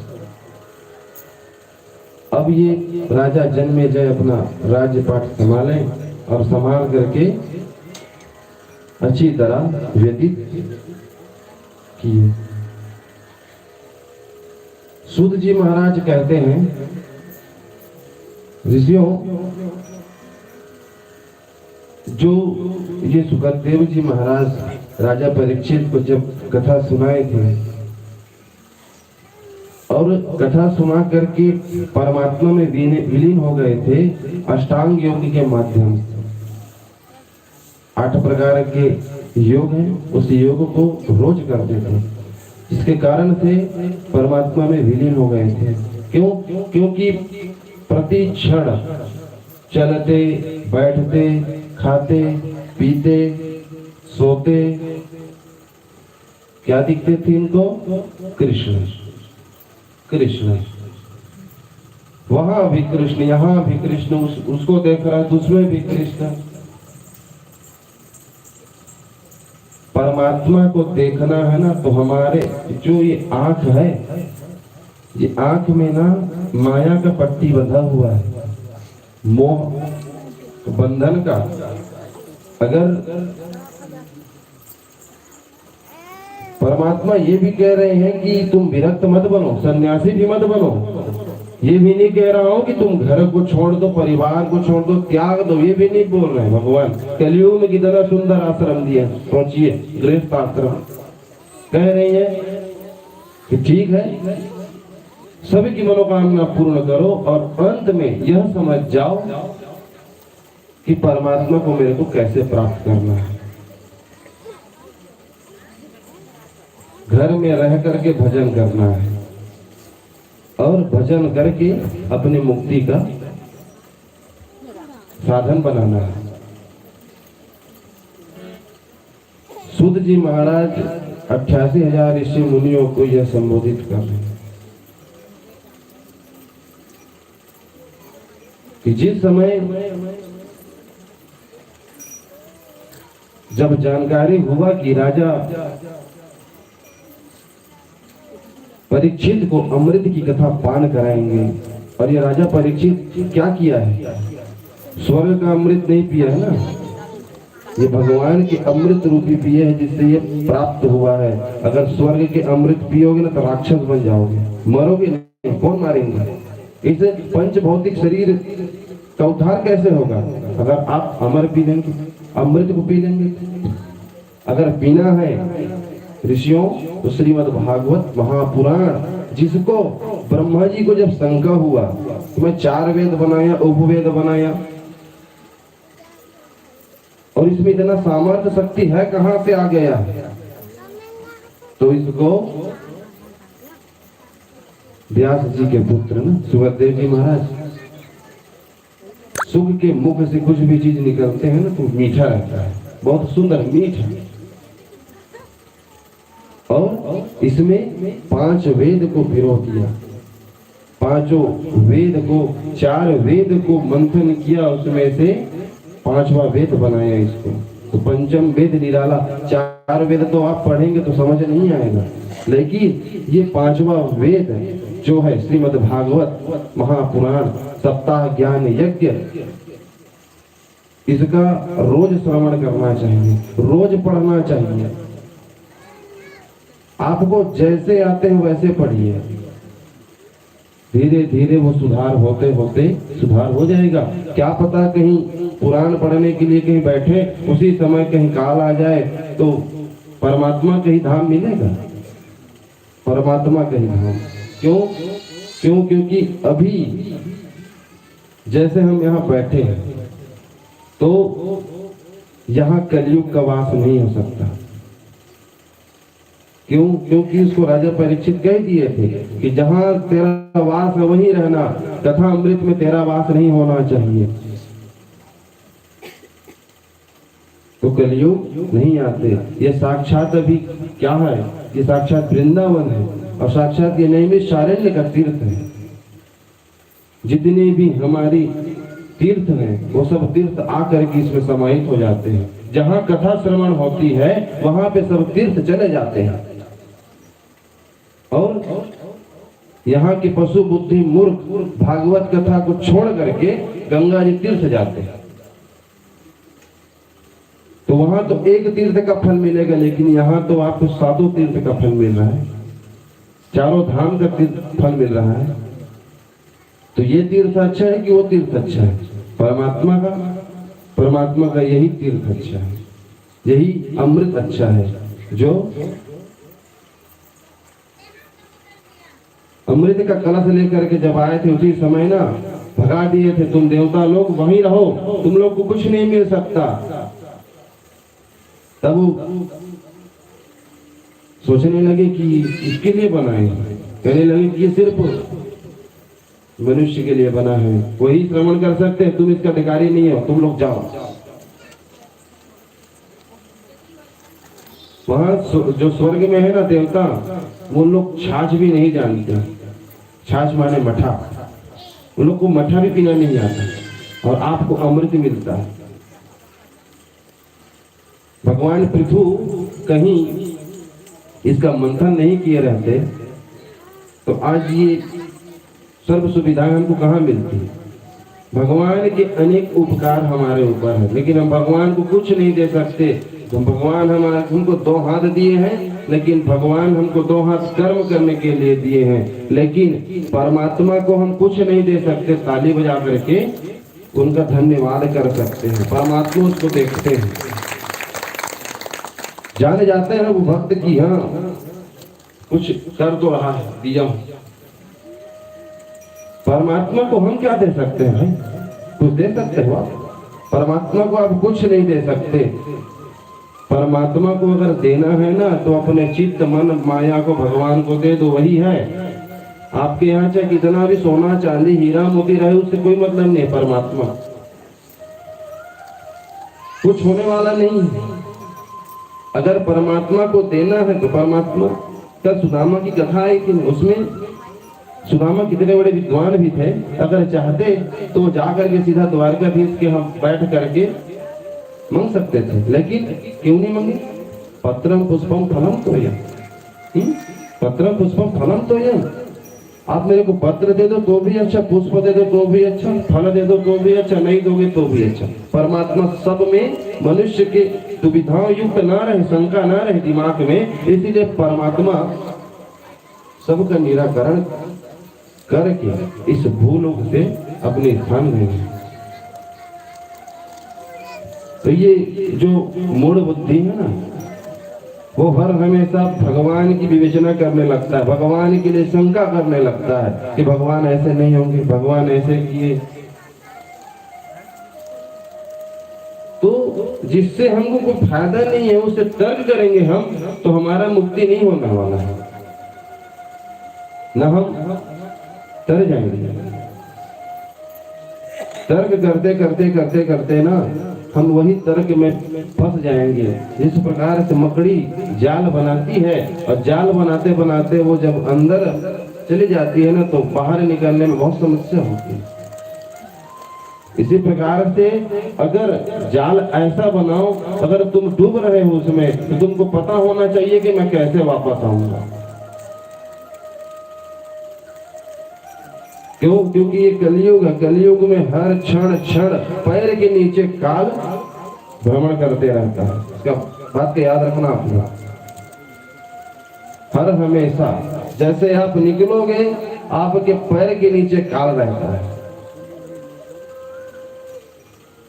अब ये राजा जन्मेजय अपना राज्य पाठ संभाले और संभाल करके अच्छी तरह व्यतीत किए। सूत जी महाराज कहते हैं, ऋषियों, जो ये सुखदेव जी महाराज राजा परीक्षित को जब कथा सुनाए थे और कथा सुना करके परमात्मा में विलीन हो गए थे अष्टांग योग के माध्यम से। 8 प्रकार के योग हैं, उस योग को रोज करते थे, जिसके कारण से परमात्मा में विलीन हो गए थे। क्यों? क्योंकि प्रति क्षण चलते, बैठते, खाते, पीते, सोते क्या दिखते थे इनको? कृष्ण कृष्ण। वहां भी कृष्ण, यहां भी कृष्ण, उसको देख रहा है, दूसरे भी कृष्ण। परमात्मा को देखना है ना, तो हमारे जो ये आंख है, ये आंख में ना माया का पट्टी बंधा हुआ है, मोह बंधन का। अगर परमात्मा ये भी कह रहे हैं कि तुम विरक्त मत बनो, सन्यासी भी मत बनो, ये भी नहीं कह रहा हूं कि तुम घर को छोड़ दो, परिवार को छोड़ दो, त्याग दो, ये भी नहीं बोल रहे हैं भगवान। कलियुग में कितना सुंदर आश्रम दिया, सोचिए, गृहस्थ आश्रम। कह रहे हैं कि ठीक है, सभी की मनोकामना पूर्ण करो और अंत में यह समझ जाओ कि परमात्मा को मेरे को कैसे प्राप्त करना है। घर में रह करके भजन करना है और भजन करके अपनी मुक्ति का साधन बनाना है। सूत जी महाराज 88,000 ऋषि मुनियों को यह संबोधित कर रहे हैं कि जिस समय जब जानकारी हुआ कि राजा परीक्षित को अमृत की कथा पान कराएंगे, और ये राजा परीक्षित क्या किया है? स्वर्ग का अमृत नहीं पिया है ना, ये भगवान के अमृत रूपी पिए है, जिससे ये प्राप्त हुआ है। अगर स्वर्ग के अमृत पियोगे ना तो राक्षस बन जाओगे, मरोगे नहीं, कौन मारेंगे? इसे पंच भौतिक शरीर का उद्धार कैसे होगा? अगर आप अमर पी लेंगे, अमृत को पी लेंगे। अगर पीना है ऋषियों तो श्रीमद् भागवत महापुराण, जिसको ब्रह्मा जी को जब शंका हुआ तो मैं 4 वेद बनाया, उपवेद बनाया, और इसमें इतना सामर्थ्य शक्ति है कहां से आ गया? तो इसको व्यास जी के पुत्र ना सुखदेव जी महाराज, सुख के मुख से कुछ भी चीज निकलते हैं ना तो मीठा रहता है, बहुत सुंदर मीठा। और इसमें 5 वेद को पिरो दिया, 5 वेद को, 4 वेद को मंथन किया, उसमें से 5वां वेद बनाया इसको। तो पंचम वेद निराला। 4 वेद तो आप पढ़ेंगे तो समझ नहीं आएगा, लेकिन ये 5वां वेद जो है श्रीमद् भागवत महापुराण सप्ताह ज्ञान यज्ञ, इसका रोज श्रवण करना चाहिए, रोज पढ़ना चाहिए। आपको जैसे आते हैं वैसे पढ़िए, धीरे धीरे वो सुधार होते होते सुधार हो जाएगा। क्या पता कहीं पुराण पढ़ने के लिए कहीं बैठे, उसी समय कहीं काल आ जाए तो परमात्मा कहीं धाम मिलेगा, परमात्मा कहीं धाम। क्यों? क्योंकि अभी जैसे हम यहाँ बैठे हैं तो यहाँ कलयुग का वास नहीं हो सकता। क्यों? क्योंकि उसको राजा परीक्षित कह दिए थे कि जहां तेरा वास है वहीं रहना, कथा अमृत में तेरा वास नहीं होना चाहिए। तो कलयुग नहीं आते। ये साक्षात अभी क्या है? ये साक्षात वृंदावन है, और साक्षात ये नैमिषारण्य का तीर्थ है। जितने भी हमारी तीर्थ हैं वो सब तीर्थ आकर के इसमें समाहित हो जाते हैं। जहाँ कथा श्रवण होती है वहां पे सब तीर्थ चले जाते हैं, और यहाँ के पशु बुद्धि मूर्ख भागवत कथा को छोड़ करके गंगा जी तीर्थ जाते हैं। तो वहां तो एक तीर्थ का फल मिलेगा, लेकिन यहाँ तो आपको 7 तीर्थ का फल मिल रहा है, 4 धाम का फल मिल रहा है। तो ये तीर्थ अच्छा है कि वो तीर्थ अच्छा है? परमात्मा का यही तीर्थ अच्छा है, यही अमृत अच्छा है। जो अमृत का कलश लेकर के जब आए थे उसी समय ना भगा दिए थे, तुम देवता लोग वहीं रहो, तुम लोग को कुछ नहीं मिल सकता। तब वो सोचने लगे कि इसके लिए बनाए, कहने लगे कि ये सिर्फ मनुष्य के लिए बना है, वही श्रवण कर सकते हैं, तुम इसका अधिकारी नहीं हो, तुम लोग जाओ। वहां जो स्वर्ग में है ना देवता, वो लोग छाछ भी नहीं जानते। छाछ माने मठा, उन लोग को मठा भी पीना नहीं आता, और आपको अमृत मिलता है। भगवान पृथु कहीं इसका मंथन नहीं किए रहते तो आज ये सर्व सुविधाएं हमको कहाँ मिलती? भगवान के अनेक उपकार हमारे ऊपर है, लेकिन हम भगवान को कुछ नहीं दे सकते। तो भगवान हमको 2 हाथ दिए हैं, लेकिन भगवान हमको 2 हाथ कर्म करने के लिए दिए हैं, लेकिन परमात्मा को हम कुछ नहीं दे सकते। ताली बजा करके उनका धन्यवाद कर सकते हैं, परमात्मा उसको देखते हैं, जाने जाते हैं वो भक्त की हाँ कुछ कर तो रहा है, दिया। परमात्मा को हम क्या दे सकते हैं भाई? कुछ दे सकते हो आप? परमात्मा को आप कुछ नहीं दे सकते। परमात्मा को अगर देना है ना तो अपने चित्त मन माया को भगवान को दे दो, वही है। आपके यहाँ चाहे कितना भी सोना चांदी हीरा मोती रहे, उससे कोई मतलब नहीं है। परमात्मा कुछ होने वाला नहीं है। अगर परमात्मा को देना है तो परमात्मा का सुदामा की कथा है कि उसमें सुदामा कितने बड़े विद्वान भी थे, अगर चाहते तो जाकर के सीधा द्वारकाधीश के हम बैठ करके मांग सकते थे, लेकिन क्यों नहीं मांगे? पत्रम पुष्पम फलम तोयम, पत्रम पुष्पम फलम तोयम। आप मेरे को पत्र दे दो तो भी अच्छा, पुष्प दे दो तो भी अच्छा, फल दे दो तो भी अच्छा, नहीं दोगे तो भी अच्छा। परमात्मा सब में मनुष्य के दुविधाओं युक्त ना रहे, शंका ना रहे दिमाग में, इसीलिए परमात्मा सबका निराकरण करके इस भूलोक से अपने स्थान में। तो ये जो मूढ़ बुद्धि है ना, वो हर हमेशा भगवान की विवेचना करने लगता है, भगवान के लिए शंका करने लगता है कि भगवान ऐसे नहीं होंगे, भगवान ऐसे किए। तो जिससे हमको कोई फायदा नहीं है उससे तर्क करेंगे हम, तो हमारा मुक्ति नहीं होने वाला है, न हम तर जाएंगे। तर्क करते करते करते करते ना हम वही तर्क में फंस जाएंगे। जिस प्रकार से मकड़ी जाल बनाती है और जाल बनाते बनाते वो जब अंदर चली जाती है ना तो बाहर निकलने में बहुत समस्या होती है। इसी प्रकार से अगर जाल ऐसा बनाओ, अगर तुम डूब रहे हो उसमें, तो तुमको पता होना चाहिए कि मैं कैसे वापस आऊंगा। क्यों? क्योंकि ये कलयुग है, कलयुग में हर क्षण क्षण पैर के नीचे काल भ्रमण करते रहता है। इसका बात को याद रखना आपने। हर हमेशा जैसे आप निकलोगे आपके पैर के नीचे काल रहता है,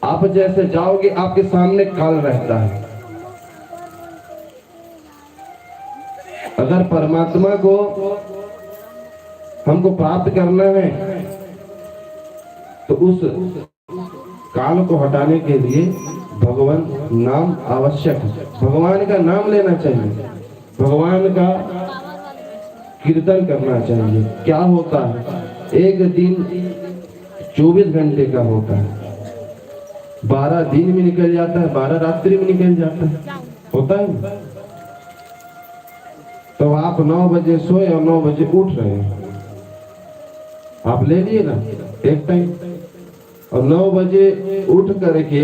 आप जैसे जाओगे आपके सामने काल रहता है। अगर परमात्मा को हमको प्राप्त करना है तो उस काल को हटाने के लिए भगवान नाम आवश्यक है। भगवान का नाम लेना चाहिए, भगवान का कीर्तन करना चाहिए। क्या होता है, एक दिन 24 घंटे का होता है, 12 दिन में निकल जाता है, 12 रात्रि में निकल जाता है, होता है। तो आप 9 बजे सोए और 9 बजे उठ रहे हैं, आप ले लिए ना एक टाइम, और 9 बजे उठ करके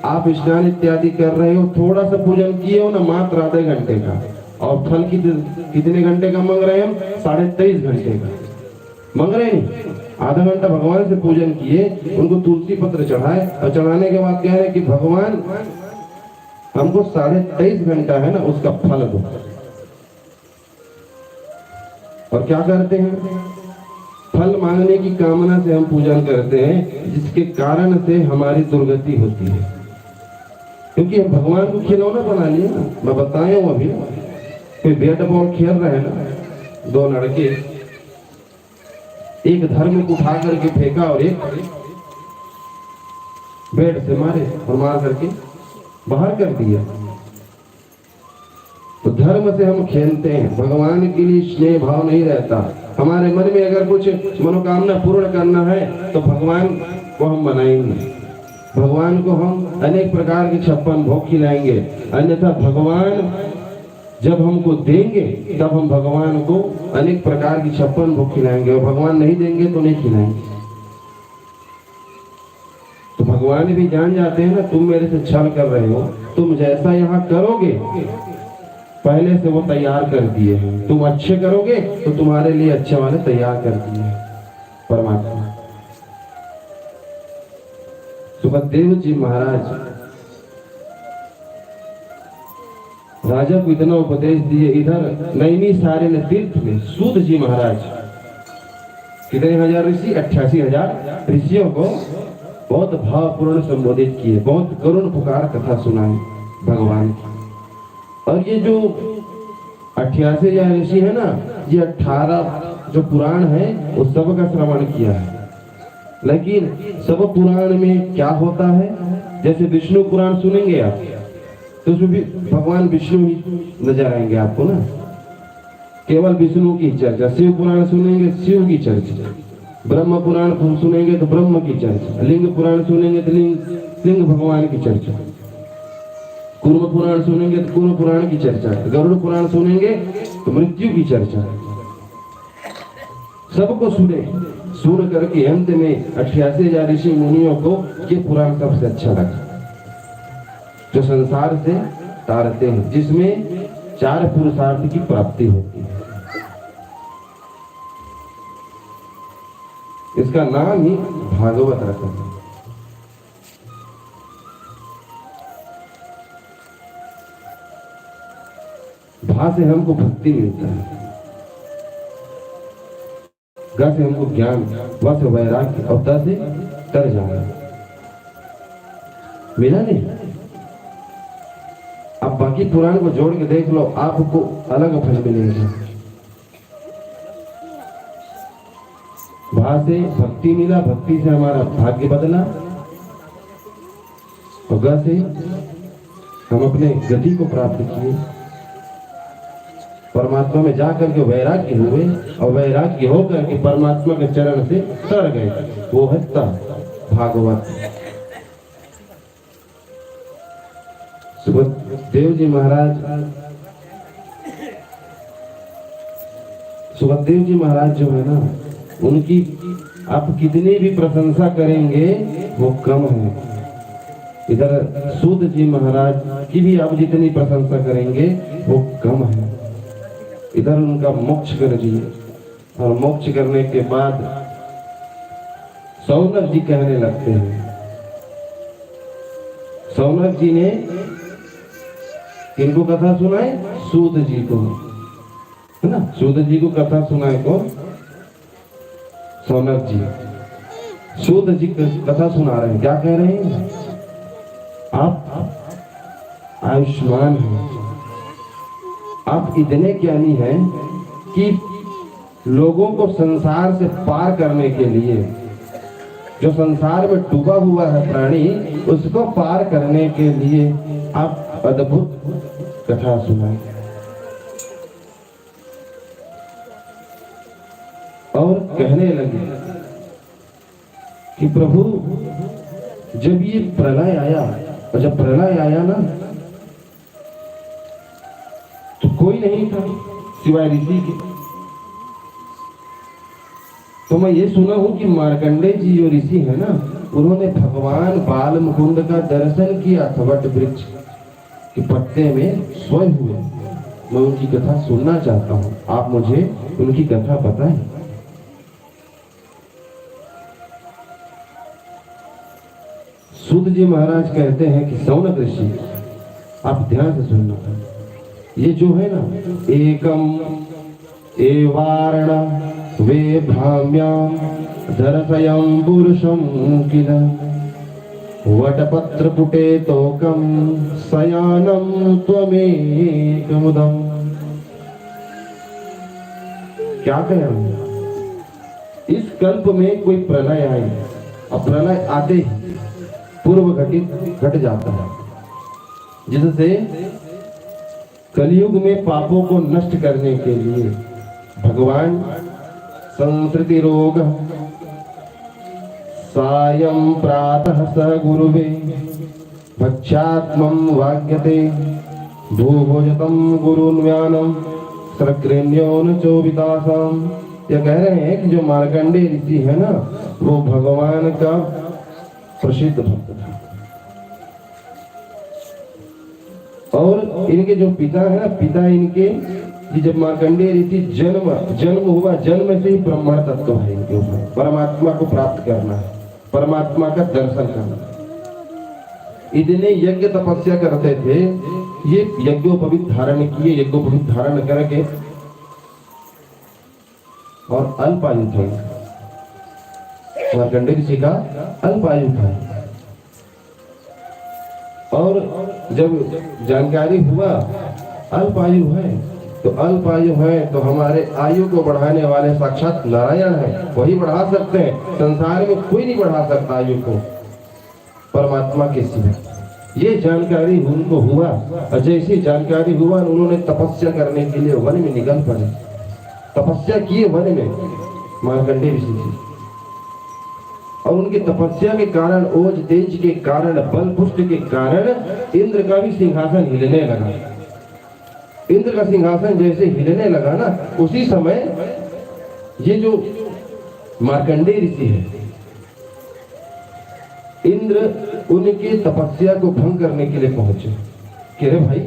आप स्नान इत्यादि कर रहे हो, थोड़ा सा पूजन किए हो ना, मात्र आधे घंटे का, और फल कितने घंटे का मांग रहे हैं हम? 23.5 घंटे का मांग रहे हैं। आधा घंटा भगवान से पूजन किए, उनको तुलसी पत्र चढ़ाए, और चढ़ाने के बाद कह रहे हैं कि भगवान हमको 23.5 घंटा है ना उसका फल दो। और क्या करते हैं, फल मांगने की कामना से हम पूजन करते हैं, जिसके कारण से हमारी दुर्गति होती है। क्योंकि हम भगवान को खिलौना बना लिए ना। मैं बताया हूं अभी, कोई बैट बॉल खेल रहे हैं ना, 2 लड़के, एक धर्म को उठा करके फेंका और एक बैट से मारे और मार करके बाहर कर दिया। तो धर्म से हम खेलते हैं, भगवान के लिए स्नेह भाव नहीं रहता। हमारे मन में अगर कुछ मनोकामना पूर्ण करना है तो भगवान को हम बनाएंगे, भगवान को हम अनेक प्रकार के 56 भोग खिलाएंगे। अन्यथा भगवान जब हमको देंगे तब हम भगवान को अनेक प्रकार की 56 भोग खिलाएंगे, और भगवान नहीं देंगे तो नहीं खिलाएंगे। तो भगवान भी जान जाते हैं ना, तुम मेरे से छल कर रहे हो, तुम जैसा यहाँ करोगे पहले से वो तैयार कर दिए हैं, तुम अच्छे करोगे तो तुम्हारे लिए अच्छे वाले तैयार कर दिए हैं परमात्मा। सुखदेव जी महाराज राजा को इतना उपदेश दिए। इधर नैनी सारे ने तीर्थ में सूत जी महाराज कितने हजार ऋषि, 88,000 ऋषियों को बहुत भावपूर्ण संबोधित किए, बहुत करुण पुकार कथा सुनाई भगवान की। और ये जो 88,000 ऋषि है ना, ये 18 जो पुराण है वो सब का श्रवण किया है। लेकिन सब पुराण में क्या होता है, जैसे विष्णु पुराण सुनेंगे आप तो उसमें भी भगवान विष्णु ही नजर आएंगे आपको ना, केवल विष्णु की चर्चा। शिव पुराण सुनेंगे शिव की चर्चा, ब्रह्म पुराण सुनेंगे तो ब्रह्म की चर्चा, लिंग पुराण सुनेंगे तो लिंग भगवान की चर्चा, कूर्म पुराण सुनेंगे तो कूर्म पुराण की चर्चा, गरुड़ पुराण सुनेंगे तो मृत्यु की चर्चा। सबको सुन करके अंत में 88,000 ऋषि मुनियों को ये पुराण सबसे अच्छा लगा, जो संसार से तारते हैं, जिसमें 4 पुरुषार्थ की प्राप्ति होती है। इसका नाम ही भागवत रखा है। भा से हमको भक्ति मिलता है, ग से हमको ज्ञान, व से वैराग्य, और त से तर जाना। मिला नहीं? अब बाकी बाकी पुराण को जोड़ के देख लो, आपको अलग फल मिलेगा। वहां से भक्ति मिला, भक्ति से हमारा भाग्य बदला, और ग से हम अपने गति को प्राप्त किए, परमात्मा में जाकर के वैराग्य हुए, और वैराग्य होकर के परमात्मा के चरण से तर गए। वो है भागवत। सुखदेव जी महाराज जो है ना, उनकी आप कितनी भी प्रशंसा करेंगे वो कम है। इधर सूत जी महाराज की भी आप जितनी प्रशंसा करेंगे वो कम है। इधर उनका मोक्ष कर दिए, और मोक्ष करने के बाद सौनक जी कहने लगते हैं, सौनक जी ने किनको कथा सुनाए? सूत जी को, है ना। सूत जी को कथा सुनाए कौन? सौनक जी। सूत जी कथा सुना रहे हैं, क्या कह रहे हैं? आप आयुष्मान हैं, आप इतने ज्ञानी हैं कि लोगों को संसार से पार करने के लिए, जो संसार में डूबा हुआ है प्राणी, उसको पार करने के लिए आप अद्भुत कथा सुनाए। और कहने लगे कि प्रभु, जब ये प्रलय आया, और जब प्रलय आया ना, तो कोई नहीं था सिवाय ऋषि के। तो मैं ये सुना हूं कि मार्कंडेय जी जो ऋषि है ना, उन्होंने भगवान बाल मुकुंद का दर्शन किया था वट वृक्ष के पत्ते में सोए हुए। मैं उनकी कथा सुनना चाहता हूँ, आप मुझे उनकी कथा बताएं। सूत जी महाराज कहते हैं कि सौनक ऋषि, आप ध्यान से सुनना, ये जो है ना, एकम एवार्ण वे भ्राम्याम दर्शयं पुरुषं किल वटपत्र पुटे तोकम शयानं त्वमेकमुदम्। क्या कह रहे हैं? इस कल्प में कोई प्रलय आए, और प्रलय आते ही पूर्व घटित घट जाता है, जिससे कलयुग में पापों को नष्ट करने के लिए भगवान संस्कृति रोग सायं प्रातः स गुरुवे भक्षात्मं वाग्यते भूभोजतं गुरुन्व्यानं सक्रेण्योन चोवितासम। ये कह रहे हैं कि जो मार्कंडेय ऋषि है ना, वो भगवान का प्रसिद्ध भक्त था, और इनके जो पिता है ना, पिता इनके, जब मार्कंडेय ऋषि जन्म हुआ, जन्म से ही ब्रह्म तत्व है इनके ऊपर, परमात्मा को प्राप्त करना है, परमात्मा का दर्शन करना। इतने यज्ञ तपस्या करते थे, ये यज्ञोपवीत धारण किए, यज्ञोपवीत धारण करके, और अल्पायु थे, मार्कंडेय ऋषि का अल्पायु था। और जब जानकारी हुआ अल्पायु है, तो अल्पायु है तो हमारे आयु को बढ़ाने वाले साक्षात नारायण है, वही बढ़ा सकते हैं। संसार में कोई नहीं बढ़ा सकता आयु को परमात्मा के सिवा। ये जानकारी उनको हुआ, और जैसी जानकारी हुआ, उन्होंने तपस्या करने के लिए वन में निकल पड़े। तपस्या किए वन में मार्कंडेय ऋषि जी, और उनकी तपस्या के कारण, ओज तेज के कारण, बल पुष्ट के कारण इंद्र का भी सिंहासन हिलने लगा। इंद्र का सिंहासन जैसे हिलने लगा ना, उसी समय ये जो मार्कंडेय ऋषि है, इंद्र उनके तपस्या को भंग करने के लिए पहुंचे कि अरे भाई,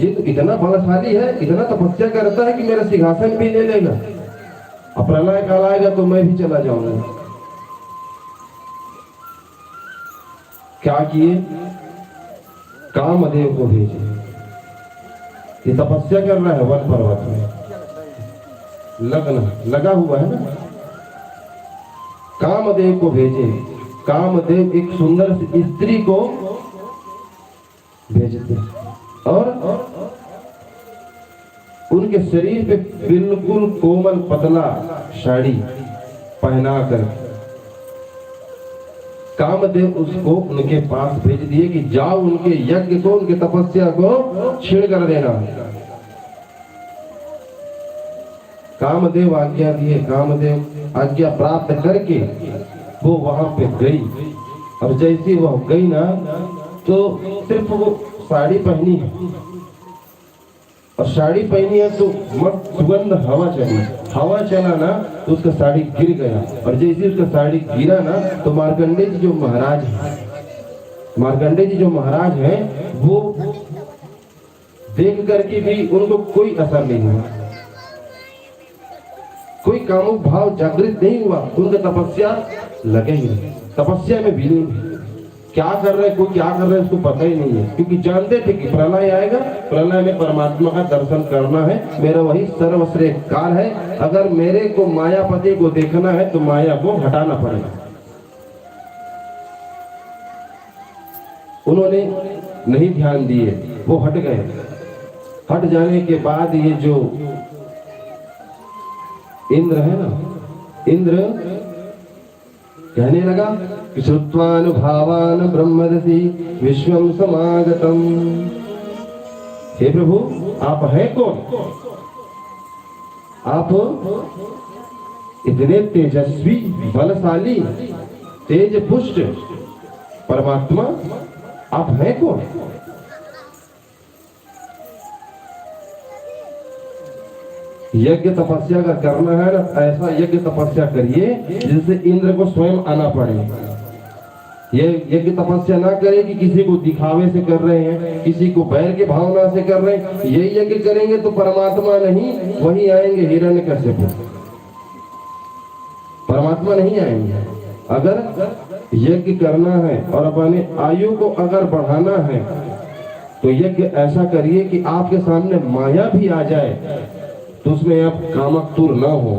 ये तो इतना बलशाली है, इतना तपस्या करता है कि मेरा सिंहासन भी ले लेगा, अब प्रलय काल आएगा तो मैं भी चला जाऊंगा। क्या किए? कामदेव को भेजे। ये तपस्या कर रहा है वन पर्वत में, लग्न लगा हुआ है ना। कामदेव को भेजे। कामदेव एक सुंदर स्त्री को भेजते। और उनके शरीर पे बिल्कुल कोमल पतला साड़ी पहना कर कामदेव उसको उनके पास भेज दिए कि जाओ उनके यज्ञ को, उनके तपस्या को छीण कर देना। कामदेव आज्ञा दिए, कामदेव आज्ञा प्राप्त करके वो वहां पे गई। और जैसी वह गई ना, तो सिर्फ वो साड़ी पहनी है, और साड़ी पहनी है तो मस्त सुगंध हवा चली, हवा चला ना तो उसका साड़ी गिर गया। और जैसे उसका साड़ी गिरा ना, तो मार्कंडे जी जो महाराज हैं, मार्कंडे जी जो महाराज हैं, वो देख करके भी उनको कोई असर नहीं हुआ, कोई कामुक भाव जागृत नहीं हुआ, उनका तपस्या लगे ही नहीं, तपस्या में विलीन है। क्या कर रहे, कोई क्या कर रहे उसको पता ही नहीं है, क्योंकि जानते थे कि प्रलय आएगा, प्रलय में परमात्मा का दर्शन करना है, मेरा वही सर्वश्रेष्ठ काल है। अगर मेरे को मायापति को देखना है तो माया को हटाना पड़ेगा। उन्होंने नहीं ध्यान दिए, वो हट गए। हट जाने के बाद ये जो इंद्र है ना, इंद्र कहने लगा कि श्रुत्वानुभावान ब्रह्मदसि विश्वम समागतम। हे प्रभु, आप हैं कौन? आप इतने तेजस्वी, बलशाली, तेज पुष्ट परमात्मा, आप हैं कौन? यज्ञ तपस्या का करना है ना, ऐसा यज्ञ तपस्या करिए जिससे इंद्र को स्वयं आना पड़े। ये यज्ञ तपस्या ना करे कि किसी को दिखावे से कर रहे हैं, किसी को बैर की भावना से कर रहे हैं। ये यज्ञ करेंगे तो परमात्मा नहीं, वही आएंगे हिरण्यकश्यप, परमात्मा नहीं आएंगे। अगर यज्ञ करना है और अपने आयु को अगर बढ़ाना है तो यज्ञ ऐसा करिए कि आपके सामने माया भी आ जाए तो उसमें आप कामक्तुर न हो।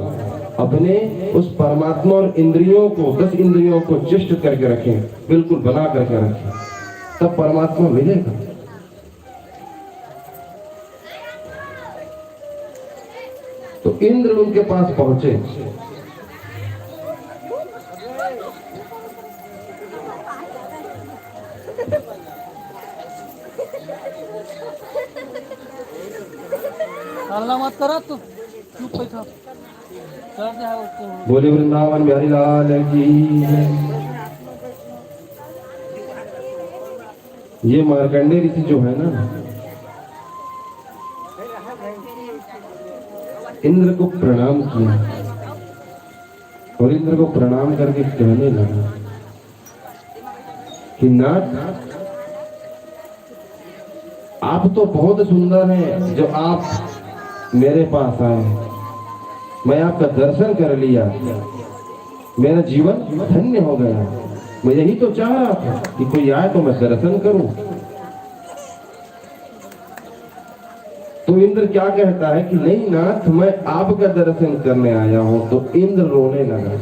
अपने उस परमात्मा और इंद्रियों को, 10 इंद्रियों को चिष्ट करके रखें, बिल्कुल बना करके रखें, तब परमात्मा मिलेगा। तो इंद्र उनके पास पहुंचे। अल्लाह मत करो तो चुप बैठो, कर दे है उसको। बोले वृंदावन बिहारी लाल की। ये मार्कंडे ऋषि जो है ना, इंद्र को प्रणाम किया और इंद्र को प्रणाम करके कहने लगा कि नाथ, आप तो बहुत सुंदर हैं जो आप मेरे पास आए, मैं आपका दर्शन कर लिया, मेरा जीवन धन्य हो गया। मैं यही तो चाह रहा था कि कोई आए तो मैं दर्शन करूं। तो इंद्र क्या कहता है कि नहीं नाथ, मैं आपका दर्शन करने आया हूं। तो इंद्र रोने लगा।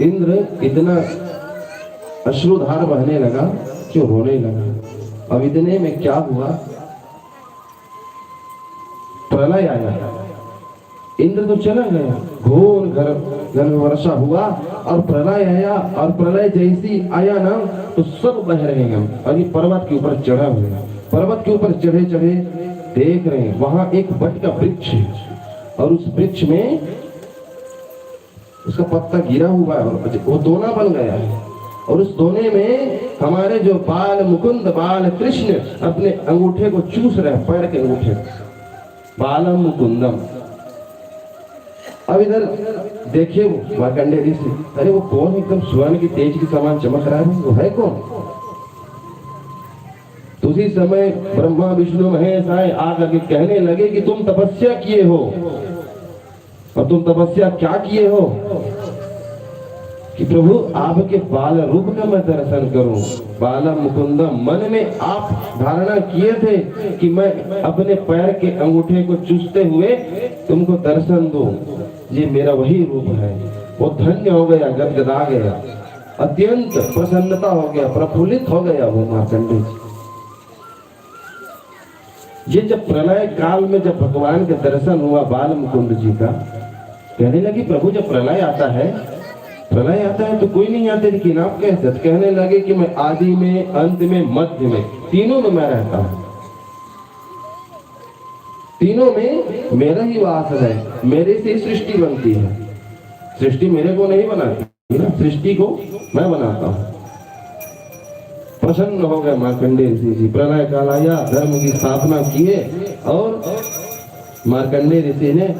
इंद्र इतना अश्रुधार बहने लगा, क्यों रोने लगा। अब इतने में क्या हुआ, प्रलय आया। इंद्र तो चला गया, घोर घर में वर्षा हुआ और प्रलय आया। और प्रलय जैसी आया ना तो सब बह रहे हैं। और ये पर्वत के ऊपर चढ़ा हुआ है, पर्वत के ऊपर चढ़े चढ़े देख रहे हैं, वहां एक बट का वृक्ष है और उस वृक्ष में उसका पत्ता गिरा हुआ है और वो दोना बन गया है। और उस दोने में हमारे जो बाल मुकुंद, बाल कृष्ण अपने अंगूठे को चूस रहे हैं, पैर के अंगूठे, बालम मुकुंदम। अब इधर देखिए वो मार्कंडेय ऋषि, अरे वो कौन, एकदम स्वर्ण की तेज के समान चमक रहा है, वो है कौन। तो उसी समय ब्रह्मा विष्णु महेश आए, आकर के कहने लगे कि तुम तपस्या किए हो, और तुम तपस्या क्या किए हो कि प्रभु आपके बाल रूप का मैं दर्शन करूं। बाला मुकुंदम, मन में आप धारणा किए थे कि मैं अपने पैर के अंगूठे को चूसते हुए तुमको दर्शन दूं, ये मेरा वही रूप है। वो धन्य हो गया, गदगदा गया, अत्यंत प्रसन्नता हो गया, प्रफुल्लित हो गया वो मार्कंडेय जी। ये जब प्रलय काल में जब भगवान का दर्शन हुआ बाल मुकुंद जी का, कहने लगी प्रभु जब प्रलय आता है तो कोई नहीं आते, लेकिन आप कैसे? कहने लगे कि मैं आदि में, अंत में, मध्य में, तीनों में मैं रहता हूं, तीनों में मेरा ही वास है, मेरे से सृष्टि बनती है। सृष्टि मेरे को नहीं बनाती ना, सृष्टि को मैं बनाता हूं। प्रसन्न हो गए मार्कंडेय ऋषि जी। प्रलय काल आया, धर्म की स्थापना किए और मार्कंडेय ऋषि ने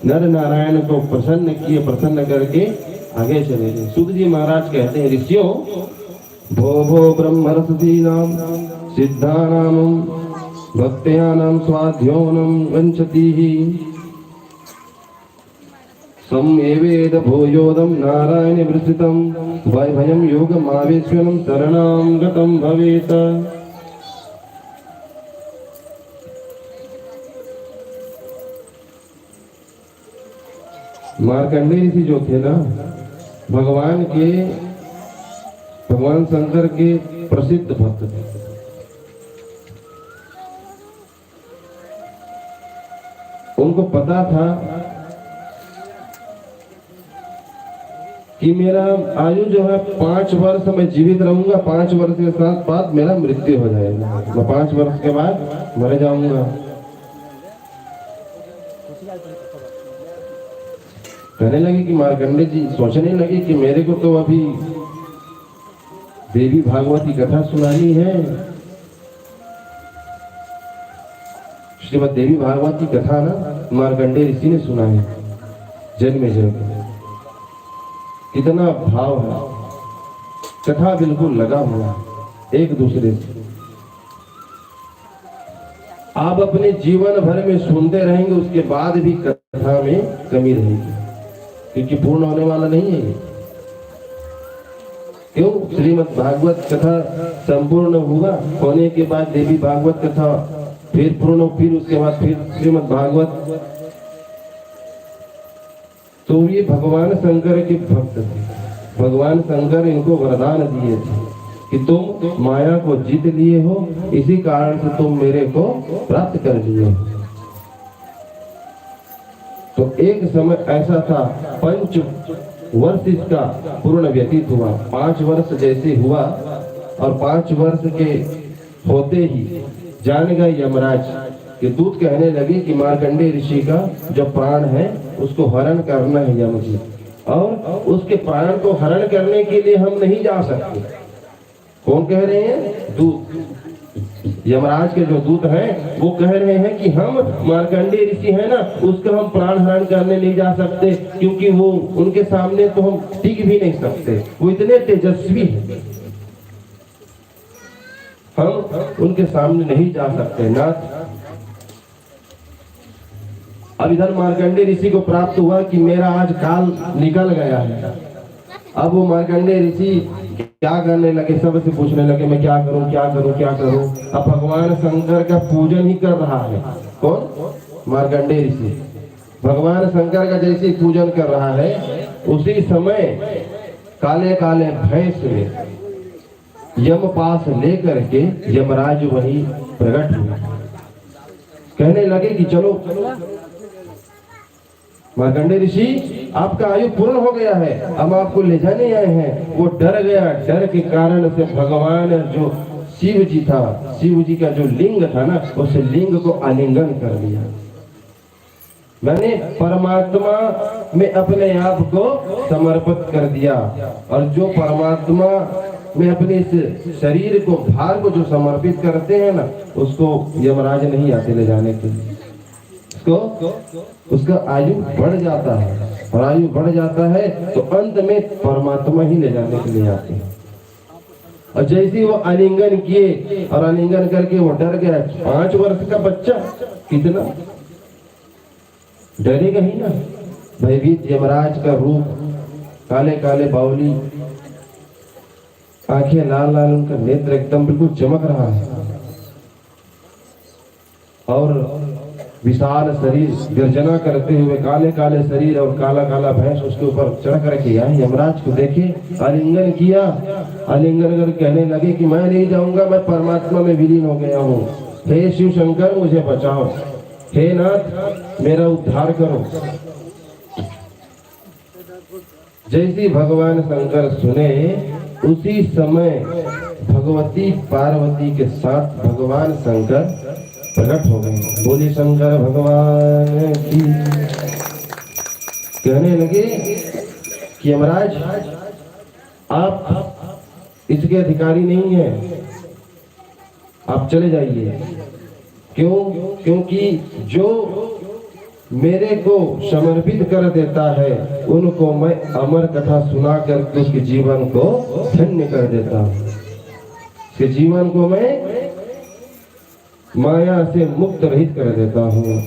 नर नारायण को प्रसन्न किए, प्रसन्न करके आगे चले गए। सुत जी महाराज कहते हैं, ऋषियों भो भो ब्रह्मरसदीनां सिद्धानां भक्त्यानां स्वाध्योनं वंचतीः समेवेद भूयोदं नारायण विस्तृतं वैभयं योगमावेश्वरं शरणं गतं भवेत्। मार्कंडेय ऋषि जो थे ना, भगवान शंकर के प्रसिद्ध भक्त थे। उनको पता था कि मेरा आयु जो है 5 वर्ष मैं जीवित रहूंगा, 5 वर्ष के साथ बाद मेरा मृत्यु हो जाएगा, मैं 5 वर्ष के बाद मर जाऊंगा। कहने लगे कि मार्कंडेय जी सोचने लगे कि मेरे को तो अभी देवी भागवत की कथा सुनानी है। श्रीमद् देवी भागवत की कथा ना मार्कंडेय ऋषि ने सुना है जन्मे जन्म। कितना भाव है, कथा बिल्कुल लगा हुआ एक दूसरे से। आप अपने जीवन भर में सुनते रहेंगे, उसके बाद भी कथा में कमी रहेगी, क्योंकि पूर्ण होने वाला नहीं है। क्यों? श्रीमद् भागवत कथा संपूर्ण हुआ, होने के बाद देवी भागवत कथा फिर पूर्ण, फिर उसके बाद फिर श्रीमद् भागवत। तो ये भगवान शंकर के भक्त थे। भगवान शंकर इनको वरदान दिए थे कि तुम माया को जीत लिए हो, इसी कारण से तुम मेरे को प्राप्त कर लिए हो। तो एक समय ऐसा था, 5 वर्ष इसका पूर्ण व्यतीत हुआ। 5 वर्ष जैसे हुआ और 5 वर्ष के होते ही जान गए यमराज कि दूत कहने लगे कि मार्कंडेय ऋषि का जो प्राण है उसको हरण करना है यम जी, और उसके प्राण को हरण करने के लिए हम नहीं जा सकते। कौन कह रहे हैं? दूत। यमराज के जो दूत हैं वो कह रहे हैं कि हम मार्कंडेय ऋषि है ना, उसका हम प्राण हरण करने नहीं जा सकते, क्योंकि वो उनके सामने तो हम टिक भी नहीं सकते, वो इतने तेजस्वी हैं, हम उनके सामने नहीं जा सकते नाथ। अब इधर मार्कंडेय ऋषि को प्राप्त हुआ कि मेरा आज काल निकल गया है। अब वो मार्कंडेय ऋषि क्या करने लगे, सबसे पूछने लगे मैं क्या करूं, क्या करूं, क्या करूं। अब भगवान शंकर का पूजन ही कर रहा है। कौन? मार्कंडेय ऋषि भगवान शंकर का जैसे पूजन कर रहा है, उसी समय काले काले भैंस में यम पास लेकर के यमराज वही प्रकट हुए। कहने लगे कि चलो मार्कंडेय ऋषि, आपका आयु पूर्ण हो गया है, हम आपको ले जाने आए हैं। वो डर गया, डर के कारण से भगवान जो शिव जी था, शिव जी का जो लिंग था ना, उस लिंग को आलिंगन कर लिया। मैंने परमात्मा में अपने आप को समर्पित कर दिया, और जो परमात्मा में अपने इस शरीर को, भार को जो समर्पित करते हैं ना, उसको यमराज नहीं आते ले जाने के लिए। उसका आयु बढ़ जाता है, और आयु बढ़ जाता है तो अंत में परमात्मा ही ले जाने के लिए आते हैं। और जैसे वो आलिंगन किए और आलिंगन करके वो डर गया। 5 वर्ष का बच्चा कितना डरेगा ही ना। भयभीत यमराज का रूप, काले काले बावली, आंखें लाल लाल, उनका नेत्र एकदम बिल्कुल चमक रहा है, और विशाल शरीर गर्जना करते हुए, काले काले शरीर और काला काला भैंस उसके ऊपर चढ़ करके आए। यमराज को देखे, आलिंगन किया, आलिंगन कर कहने लगे कि मैं नहीं जाऊंगा, मैं परमात्मा में विलीन हो गया हूँ, हे शिव शंकर मुझे बचाओ, हे नाथ मेरा उद्धार करो। जैसी भगवान शंकर सुने उसी समय भगवती पार्वती के साथ भगवान शंकर प्रकट हो गए। बोले शंकर भगवान की। कहने लगे कि यमराज आप इसके अधिकारी नहीं हैं, आप चले जाइए। क्यों? क्योंकि जो मेरे को समर्पित कर देता है उनको मैं अमर कथा सुना कर उसके जीवन को धन्य कर देता हूँ। उसके जीवन को मैं माया से मुक्त रहित कर देता हूँ।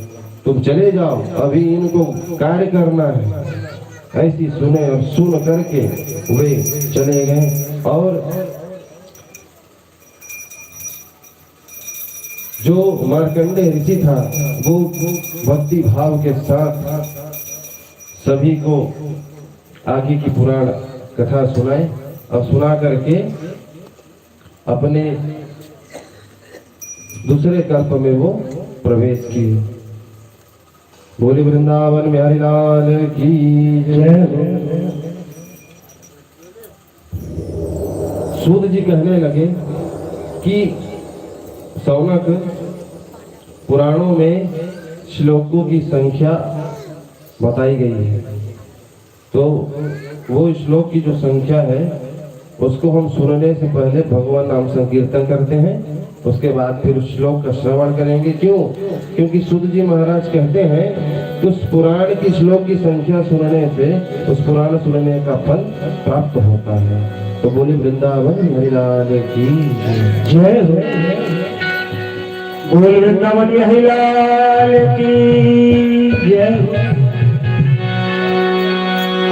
तुम चले जाओ, अभी इनको कार्य करना है। ऐसी सुने और सुन करके वे चले गए। और जो मार्कंडेय ऋषि था वो भक्ति भाव के साथ सभी को आगे की पुराण कथा सुनाए और सुना करके अपने दूसरे कल्प में वो प्रवेश किए। बोले वृंदावन बिहारी लाल की जय। सूत जी कहने लगे कि शौनक पुराणों में श्लोकों की संख्या बताई गई है, तो वो श्लोक की जो संख्या है उसको हम सुनने से पहले भगवान नाम संकीर्तन करते हैं, उसके बाद फिर उस श्लोक का श्रवण करेंगे। क्यों? क्योंकि सूत जी महाराज कहते हैं कि उस पुराण की श्लोक की संख्या सुनने से उस पुराण सुनने का फल प्राप्त होता है। तो बोले वृंदावन हरिलाल की जय। बोल वृंदावन हरिलाल की जय।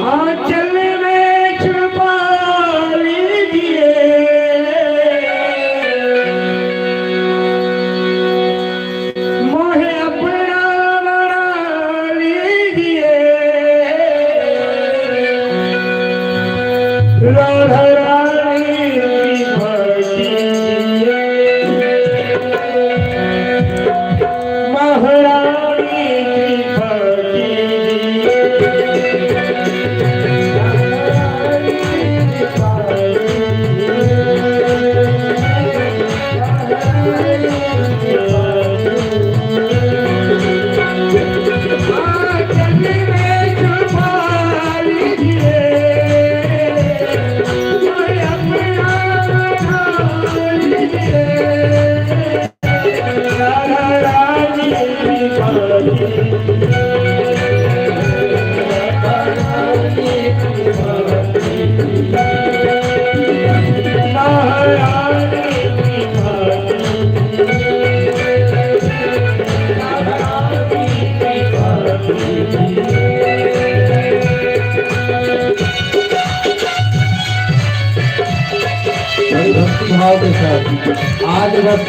आंचल में छुपा लीजिए मोहे अपना बना लीजिए। राधा रानी की भक्ति महारानी की भक्ति भक्ति भाव के साथ आज बस,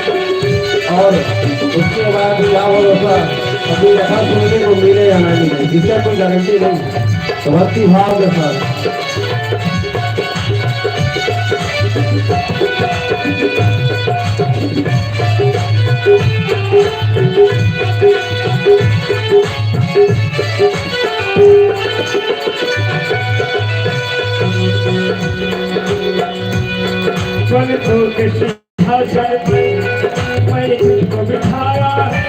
और उसके बाद क्या होगा अभी कथा सुनने को मिले या नहीं मिले, इसका कोई गारंटी नहीं। तो भक्ति भाव के साथ मन को सिंहासन पे मैंने तुझको बिठाया है,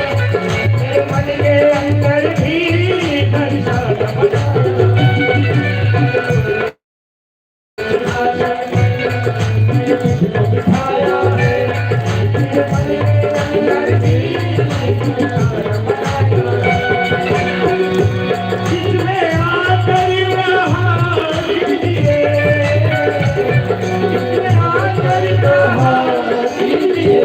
मेरे मन के अंदर भी दर्शन मैंने तुझको बिठाया है, मेरे मन के अंदर भी जिसमें आकर रहा कीजिए, जिसमें आकर रहा कीजिए।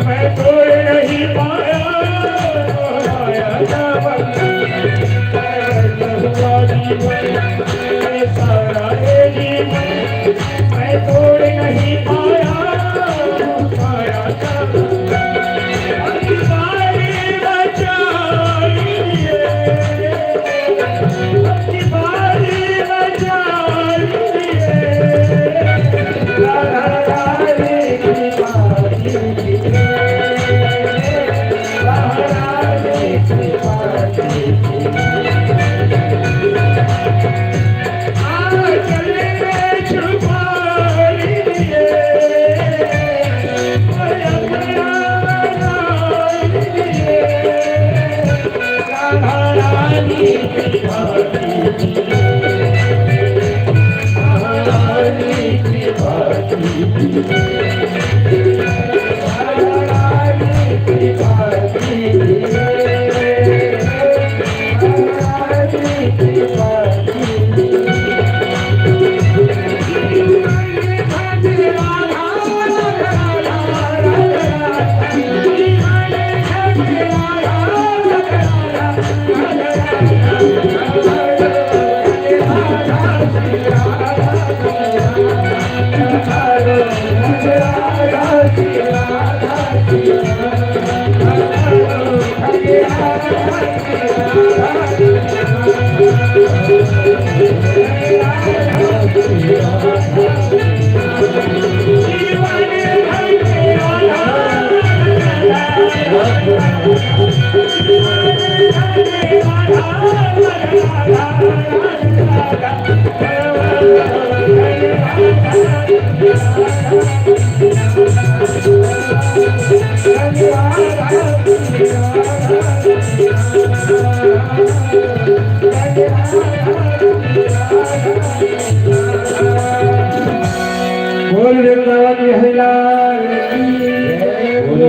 मैं तोड़ नहीं पाया सारा मैं तोड़ नहीं पाया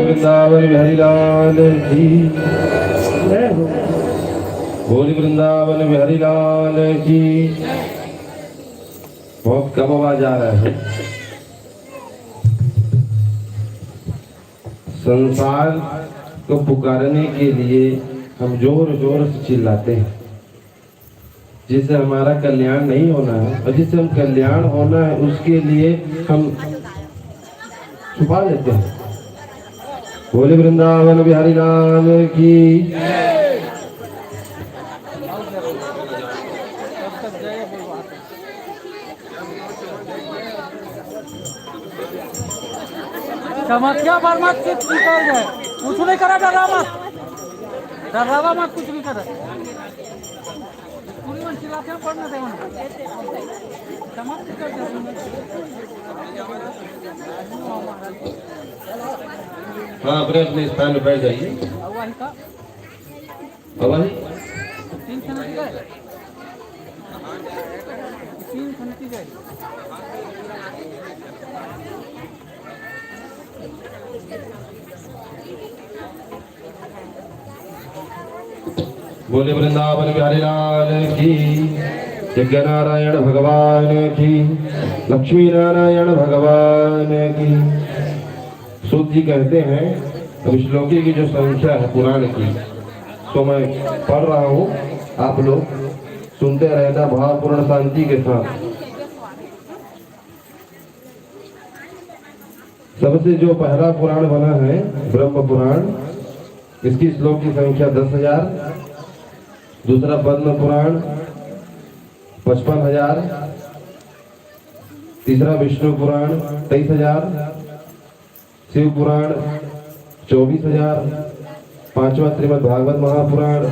वृंदावन बिहारी लाल की बोली वृंदावन बिहारी लाल की। बहुत कम आवाज आ रहा है। संसार को पुकारने के लिए हम जोर जोर से चिल्लाते हैं, जिससे हमारा कल्याण नहीं होना है, और जिससे हम कल्याण होना है उसके लिए हम छुपा लेते हैं। बोले वृंदावन बिहारी लाल की। समस्या पर मत कुछ निकल जाए, कुछ नहीं करा, डरावा मत, कुछ नहीं करा। पूरी मन चिल्लाते हैं, पढ़ना दे समाप्त कर हाँ, अपने अपने स्थान पर बैठ जाइए। अवाही 3 समिति गए, 3 समिति गए। बोले वृंदावन बिहारी लाल की। यज्ञ नारायण भगवान की। लक्ष्मी नारायण भगवान की। सूत जी कहते हैं, अब श्लोकी की जो संख्या है पुराण की, तो मैं पढ़ रहा हूँ, आप लोग सुनते रहना भावपूर्ण शांति के साथ। सबसे जो पहला पुराण बना है ब्रह्म पुराण, इसकी श्लोक की संख्या 10,000। दूसरा पद्म पुराण 55,000। तीसरा विष्णु पुराण 23,000। शिव पुराण 24,000। पांचवा श्रीमद् भागवत महापुराण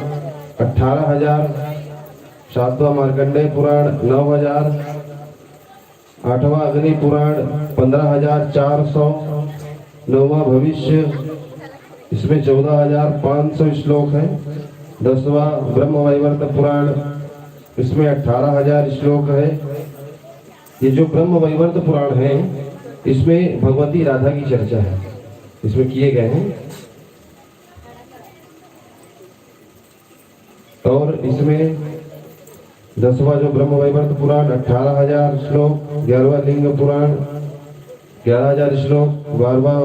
18,000। सातवां मार्कंडेय पुराण 9,000। आठवां अग्नि पुराण 15,400। नौवां भविष्य, इसमें 14,500 श्लोक है। 10वां ब्रह्म वैवर्त पुराण, इसमें 18,000 श्लोक है। ये जो ब्रह्म वैवर्त पुराण है, इसमें भगवती राधा की चर्चा है, इसमें किए गए हैं। इसमें 10वां जो ब्रह्म वैवर्त पुराण 18,000 श्लोक, 11वां लिंग पुराण 11,000 श्लोक, 12वां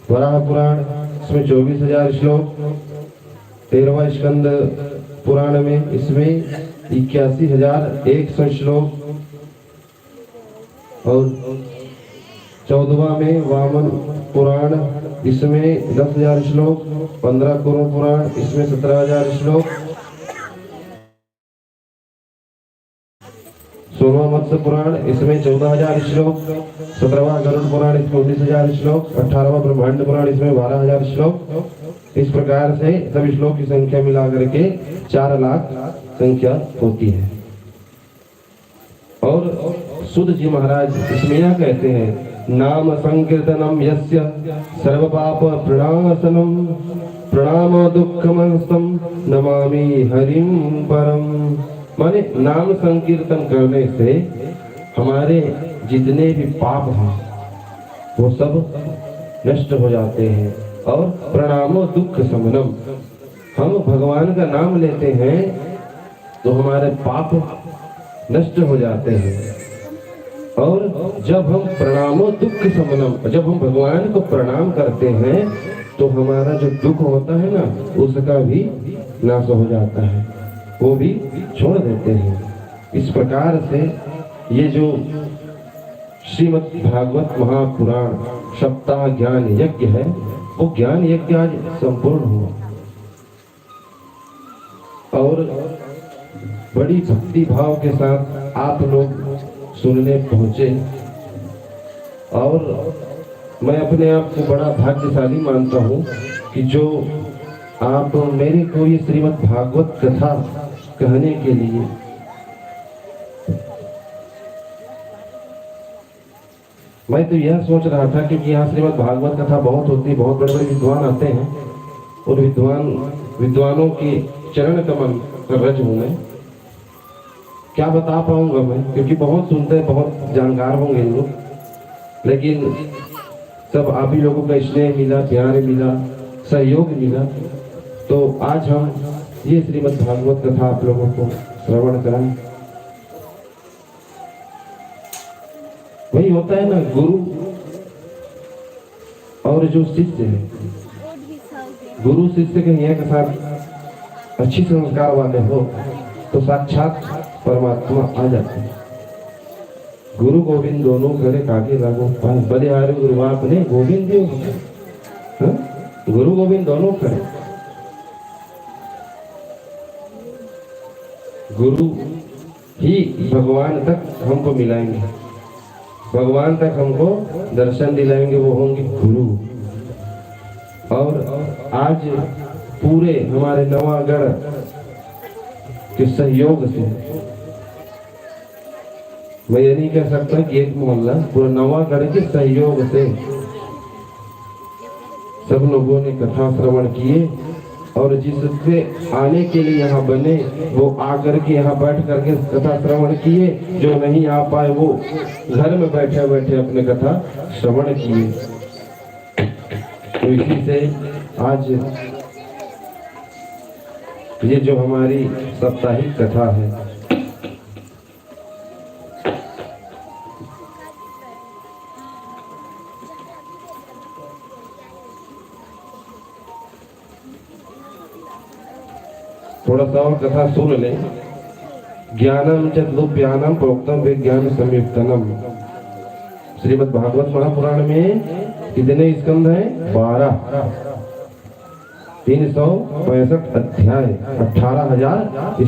वराह पुराण इसमें 24,000 श्लोक, 13वां स्कंद पुराण में इसमें 81,100 श्लोक और 14वां में वामन पुराण इसमें 10,000 श्लोक, 15 करोड़ पुराण इसमें 17,000 श्लोक, 16वां मत्स्य पुराण इसमें 14,000 श्लोक, 17वां गरुड़ पुराण इसमें 19,000 श्लोक, 18वां ब्रह्मांड पुराण इसमें 12,000 श्लोक। इस प्रकार से सभी श्लोक की संख्या मिला करके 4 लाख संख्या होती है। और सुध जी महाराज इसमें यह कहते हैं, नाम संकीर्तनम यस्य सर्व पाप प्रणाशनम प्रणाम दुःखमस्तम नमामि हरिम परम। माने नाम संकीर्तन करने से हमारे जितने भी पाप हैं वो सब नष्ट हो जाते हैं। और प्रणामो दुख शमनम, हम भगवान का नाम लेते हैं तो हमारे पाप नष्ट हो जाते हैं। और जब हम प्रणामो दुख शमनम, जब हम भगवान को प्रणाम करते हैं तो हमारा जो दुख होता है ना उसका भी नाश हो जाता है, वो भी छोड़ देते हैं। इस प्रकार से ये जो श्रीमद् भागवत महापुराण सप्ताह ज्ञान यज्ञ है वो ज्ञान यज्ञ आज संपूर्ण हुआ और बड़ी भक्ति भाव के साथ आप लोग सुनने पहुंचे। और मैं अपने आप को बड़ा भाग्यशाली मानता हूं कि जो आप मेरे को ये श्रीमद् भागवत कथा कहने के लिए मैं तो यह सोच रहा था कि यहाँ श्रीमद् भागवत कथा बहुत होती है, बहुत बड़े बड़े विद्वान आते हैं और विद्वानों के चरण कमल का रज हूं मैं, क्या बता पाऊंगा मैं, क्योंकि बहुत सुनते हैं, बहुत जानकार होंगे इन लोग, लेकिन सब आप ही लोगों का स्नेह मिला, प्यार मिला, सहयोग मिला, तो आज हम ये श्रीमद् भागवत कथा आप लोगों को श्रवण कराएं। वही होता है ना, गुरु और जो शिष्य है, गुरु शिष्य के एक साथ अच्छी संस्कार वाले हो तो साक्षात परमात्मा आ जाते हैं। गुरु गोविंद दोनों करे कागे लागो पाए, बलिहारी गुरु आपने गोविंद दियो, गुरु गोविंद दोनों करे। गुरु ही भगवान तक हमको मिलाएंगे, भगवान तक हमको दर्शन दिलाएंगे, वो होंगे गुरु। और आज पूरे हमारे नवागढ़ के सहयोग से, मैं ये नहीं कह सकता कि एक मोहल्ला, पूरा नवागढ़ के सहयोग से सब लोगों ने कथा श्रवण किए और जिससे आने के लिए यहाँ बने वो आकर के यहाँ बैठ करके कथा श्रवण किए, जो नहीं आ पाए वो घर में बैठे बैठे अपने कथा श्रवण किए। तो इसी से आज ये जो हमारी साप्ताहिक कथा है, थोड़ा सा और कथा सुन ले। ज्ञानम चतुर्भ्यानम प्रोक्तम विज्ञान संयुक्तनम। श्रीमद् भागवत महापुराण में कितने स्कंद हैं? 12, 365 अध्याय, 18,000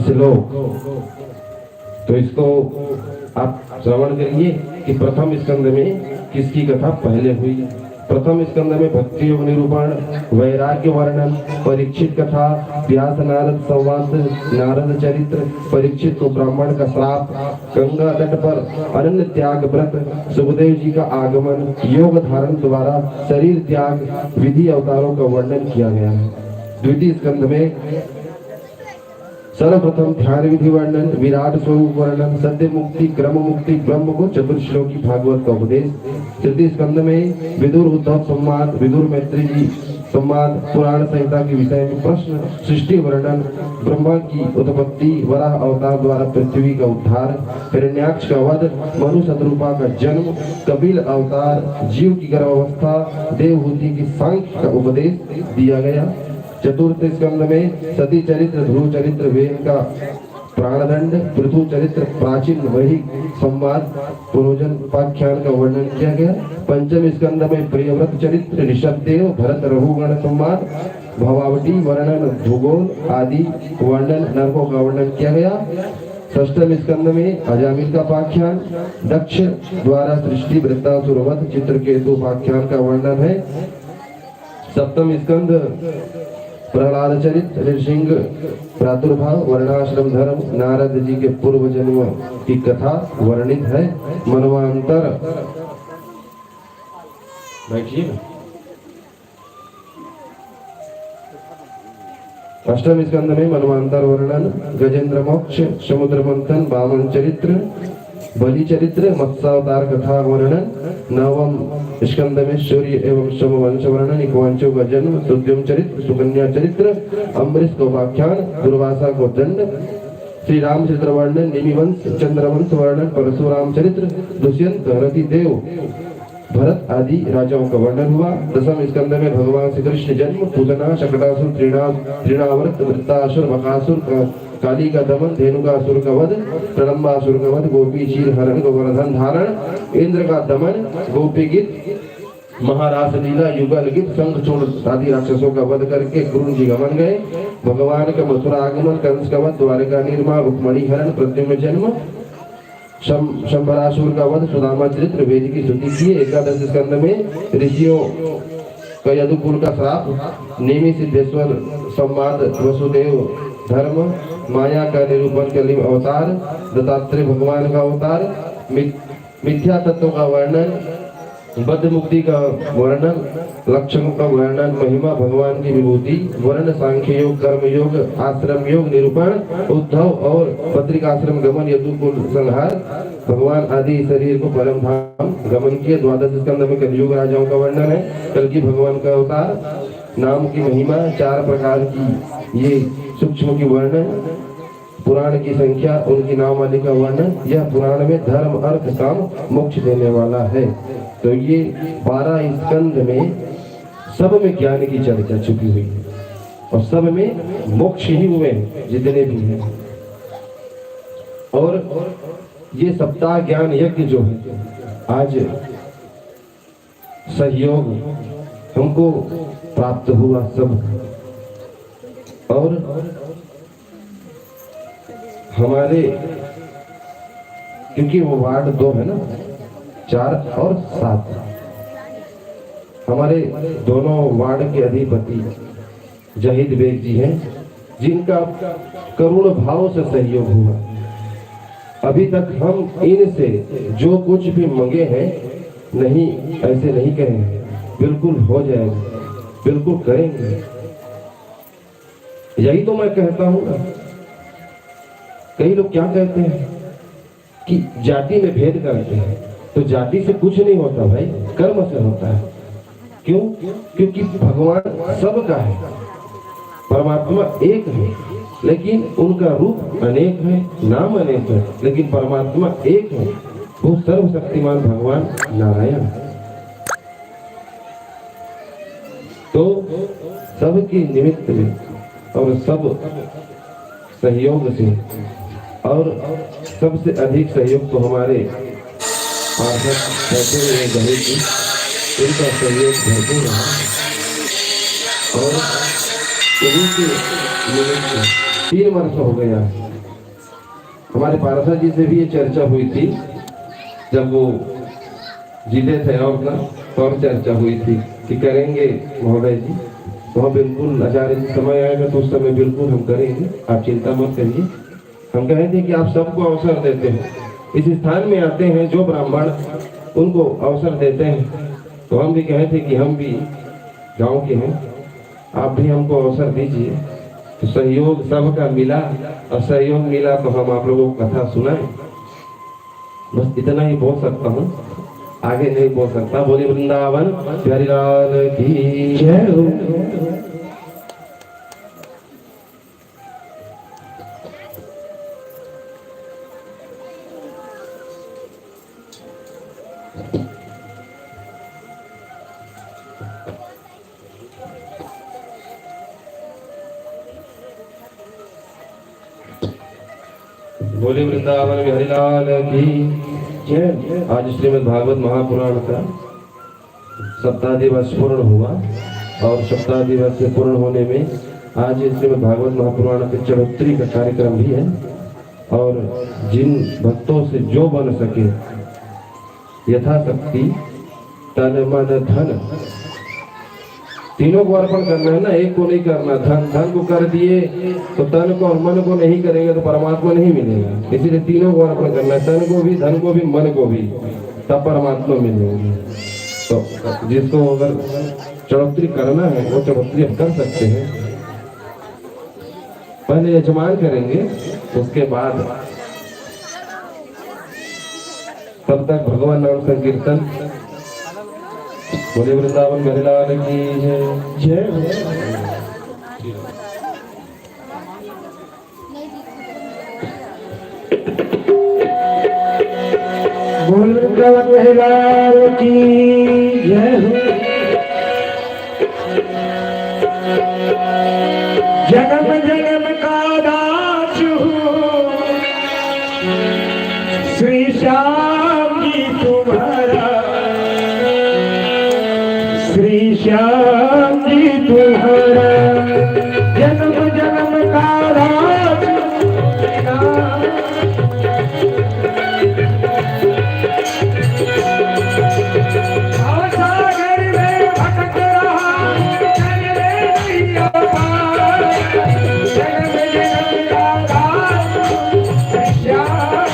श्लोक। तो इसको आप श्रवण करिए कि प्रथम स्कंद में किसकी कथा पहले हुई। प्रथम स्कंद में भक्ति योग निरूपण, वैराग्य वर्णन, परीक्षित कथा, व्यास नारद संवाद, नारद चरित्र, परीक्षित को ब्राह्मण का श्राप, गंगा तट पर अनन्य त्याग व्रत, सुखदेव जी का आगमन, योग धारण द्वारा शरीर त्याग, विधि अवतारों का वर्णन किया गया है। द्वितीय स्कंद में सर्वप्रथम ध्यान विधि वर्णन, विराट स्वरूप वर्णन, सत्य मुक्ति, क्रम मुक्ति, ब्रह्म को चतुर्श्लोकी भागवत का उपदेश। तृतीय स्कंद में विदुर उद्धव संवाद, विदुर मैत्री जी संवाद, पुराण संहिता के विषय में प्रश्न, सृष्टि वर्णन, ब्रह्मा की उत्पत्ति, वराह अवतार द्वारा पृथ्वी का उद्धार, हिरण्याक्ष का वध, मनु शत्रुपा का जन्म, कपिल अवतार, जीव की गर्भावस्था, देवहूति की सांख्य का उपदेश दिया गया। चतुर्थ स्कंद में सती चरित्र, ध्रुव चरित्र, वेद का प्राणदंड, पृथु चरित्र, प्राचीन वही संवाद, पुरोजन उपाख्यान का वर्णन किया गया। पंचम स्कंद में प्रियव्रत चरित्र, ऋषभदेव, भरत रघुगण संवाद, भवावटी वर्णन, भूगोल आदि वर्णन, नरकों का वर्णन किया गया। षष्ठम स्कंद में अजामिल का उपाख्यान, दक्ष द्वारा सृष्टि, वृत्तासुर वध, चित्रकेतु उपाख्यान का वर्णन है। सप्तम स्कंद प्रहलाद चरित्र, नृसिंह प्रादुर्भाव, वर्णाश्रम धर्म, नारद जी के पूर्व जन्म की कथा वर्णित है। मनवांतर, बैठिए ना। अष्टम स्कंद में मनवांतर वर्णन, गजेंद्र मोक्ष, समुद्र मंथन, वामन चरित्र, बलि चरित्र, मत्स्यावतार कथा वर्णन। नवम स्कंद में सूर्य एवं समवंश वर्णन, इक्वांशों का जन्म, सुद्युम चरित्र, सुकन्या चरित्र, अम्बरीश को उपाख्यान, दुर्वासा को दंड, श्री रामचंद्र वर्णन, निमिवंश, चंद्रवंश वर्णन, परशुराम चरित्र, दुष्यंत, रतिदेव, भरत आदि राजाओं का वर्णन हुआ। दसम स्कंद में भगवान श्री कृष्ण जन्म, पूतना, शकटासुर, तृणावर्त, वृत्तासुर, बकासुर, काली का दमन, धेनुकासुर का वध, प्रलंबासुर का वध, गोपी चीर हरण, गोवर्धन धारण, इंद्र का दमन, गोपी गीत, महारास लीला, युगल गीत, शंखचूड़ आदि राक्षसों का वध करके गुरु जी गमन गए। भगवान का मथुरा आगमन, कंस का वध, द्वारका निर्माण, रुक्मणी हरण, प्रद्युम्न जन्म, शंबरासुर का वध, सुदामा चरित्र, वेद की स्तुति की। एकादश स्कंद में ऋषियों का यदुकुल का श्राप, नेमि सिद्धेश्वर संवाद, वसुदेव धर्म, माया का निरूपण, कलिम अवतार, दत्तात्रेय भगवान का अवतार, मिथ्या तत्व का वर्णन, बद्ध मुक्ति का वर्णन, लक्षणों का वर्णन, महिमा, भगवान की विभूति, वर्ण, सांख्य योग, कर्म योग, आश्रम योग निरूपण, उद्धव और पत्रिकाश्रम गमन, यदुकुल संहार, भगवान आदि शरीर को परम धाम गमन किए। द्वादश स्कंद में कलयुग राजाओं का वर्णन है, कल्कि भगवान का अवतार, नाम की महिमा, 4 प्रकार की ये सूक्ष्म की वर्णन, पुराण की संख्या, उनकी नामावली का वर्णन। यह पुराण में धर्म, अर्थ, काम, मोक्ष देने वाला है। तो ये 12 स्कंद में सब में ज्ञान की चर्चा छुपी हुई है और सब में मोक्ष ही हुए जितने भी हैं। और ये सप्ताह ज्ञान यज्ञ जो है, आज सहयोग हमको प्राप्त हुआ सब, और हमारे, क्योंकि वो वार्ड 2 है ना, 4 और 7, हमारे दोनों वार्ड के अधिपति जहीद बेग जी हैं, जिनका करुण भाव से सहयोग हुआ। अभी तक हम इनसे जो कुछ भी मंगे हैं, नहीं, ऐसे नहीं कहेंगे, बिल्कुल हो जाएगा, बिल्कुल करेंगे। यही तो मैं कहता हूं ना। कई लोग क्या कहते हैं कि जाति में भेद करते हैं, तो जाति से कुछ नहीं होता भाई, कर्म से होता है। क्यों? क्योंकि भगवान सबका है, परमात्मा एक है, लेकिन उनका रूप अनेक है, नाम अनेक है, लेकिन परमात्मा एक है, वो सर्वशक्तिमान भगवान नारायण। तो सबके निमित्त में और सब सहयोग से, और सबसे अधिक सहयोग तो हमारे पार्षद बैठे हुए दहेज जी, इनका सहयोग भरपूर रहा। और उन्हीं के निमित्त 3 वर्ष हो गया। हमारे पार्षद जी से भी ये चर्चा हुई थी, जब वो जीते थे और चर्चा हुई थी कि करेंगे महोदय जी। वहाँ बिल्कुल आचार्य जी समय आएगा तो उस समय बिल्कुल हम करेंगे, आप चिंता मत करिए। हम कहे थे कि आप सबको अवसर देते हैं, इस स्थान में आते हैं जो ब्राह्मण, उनको अवसर देते हैं। तो हम भी कहे थे कि हम भी गांव के हैं, आप भी हमको अवसर दीजिए। तो सहयोग सबका मिला, और सहयोग मिला तो हम आप लोगों को कथा सुनाए। बस इतना ही बोल सकता हूँ, आगे नहीं बोल सकता। बोले वृंदावन बिहारी लाल की जय हो। बोले वृंदावन बिहारी लाल की जय। आज श्रीमद् भागवत महापुराण का सप्ताह दिवस पूर्ण हुआ, और सप्ताह दिवस से पूर्ण होने में आज श्रीमद् भागवत महापुराण के चढ़ोत्तरी का कार्यक्रम भी है। और जिन भक्तों से जो बन सके यथाशक्ति तन मन धन तीनों को अर्पण करना है ना, एक को नहीं करना। धन को कर दिए तो तन को और मन को नहीं करेंगे तो परमात्मा नहीं मिलेगा। इसीलिए तीनों को अर्पण करना है, तन को भी, धन को भी, मन को भी, तब परमात्मा मिलेंगे। तो जिसको अगर चढ़ोत्तरी करना है वो चढ़ोत्तरी अब कर सकते हैं। पहले यजमान करेंगे, उसके बाद तब तक भगवान नाम संकीर्तन। बोले वृंदावन बिहारी लाल की जय। बोल वृंदावन बिहारी लाल की जय हो। जन्म जन्म का दास हूँ श्री श्याम जी तुम्हारा, श्री श्याम जी तुम्हारा। जन्म जन्म का दास सागर में भटक रहा जन्म जन्म का दास श्री श्याम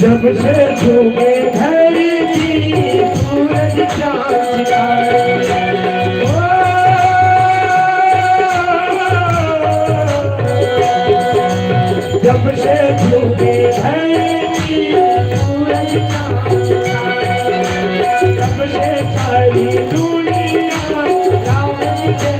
जब से झूमे धरी थी सूरज चांद सितारे, जब से झूमे धरी थी सूरज चांद सितारे, जब से सारी दुनिया राम के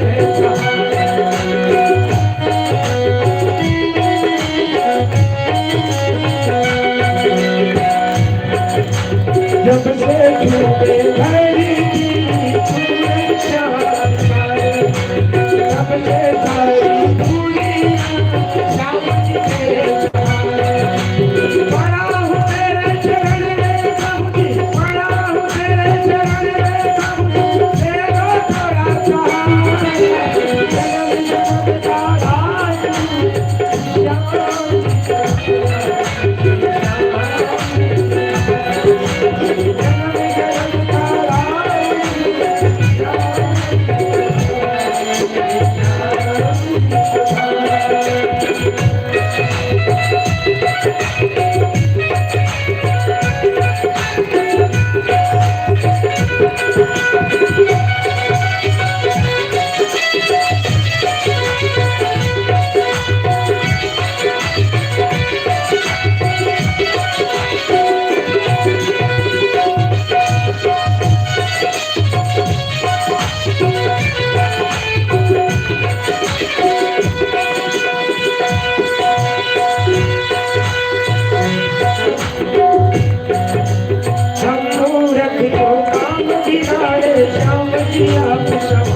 जब से झूमे धरी थी जिया पे सब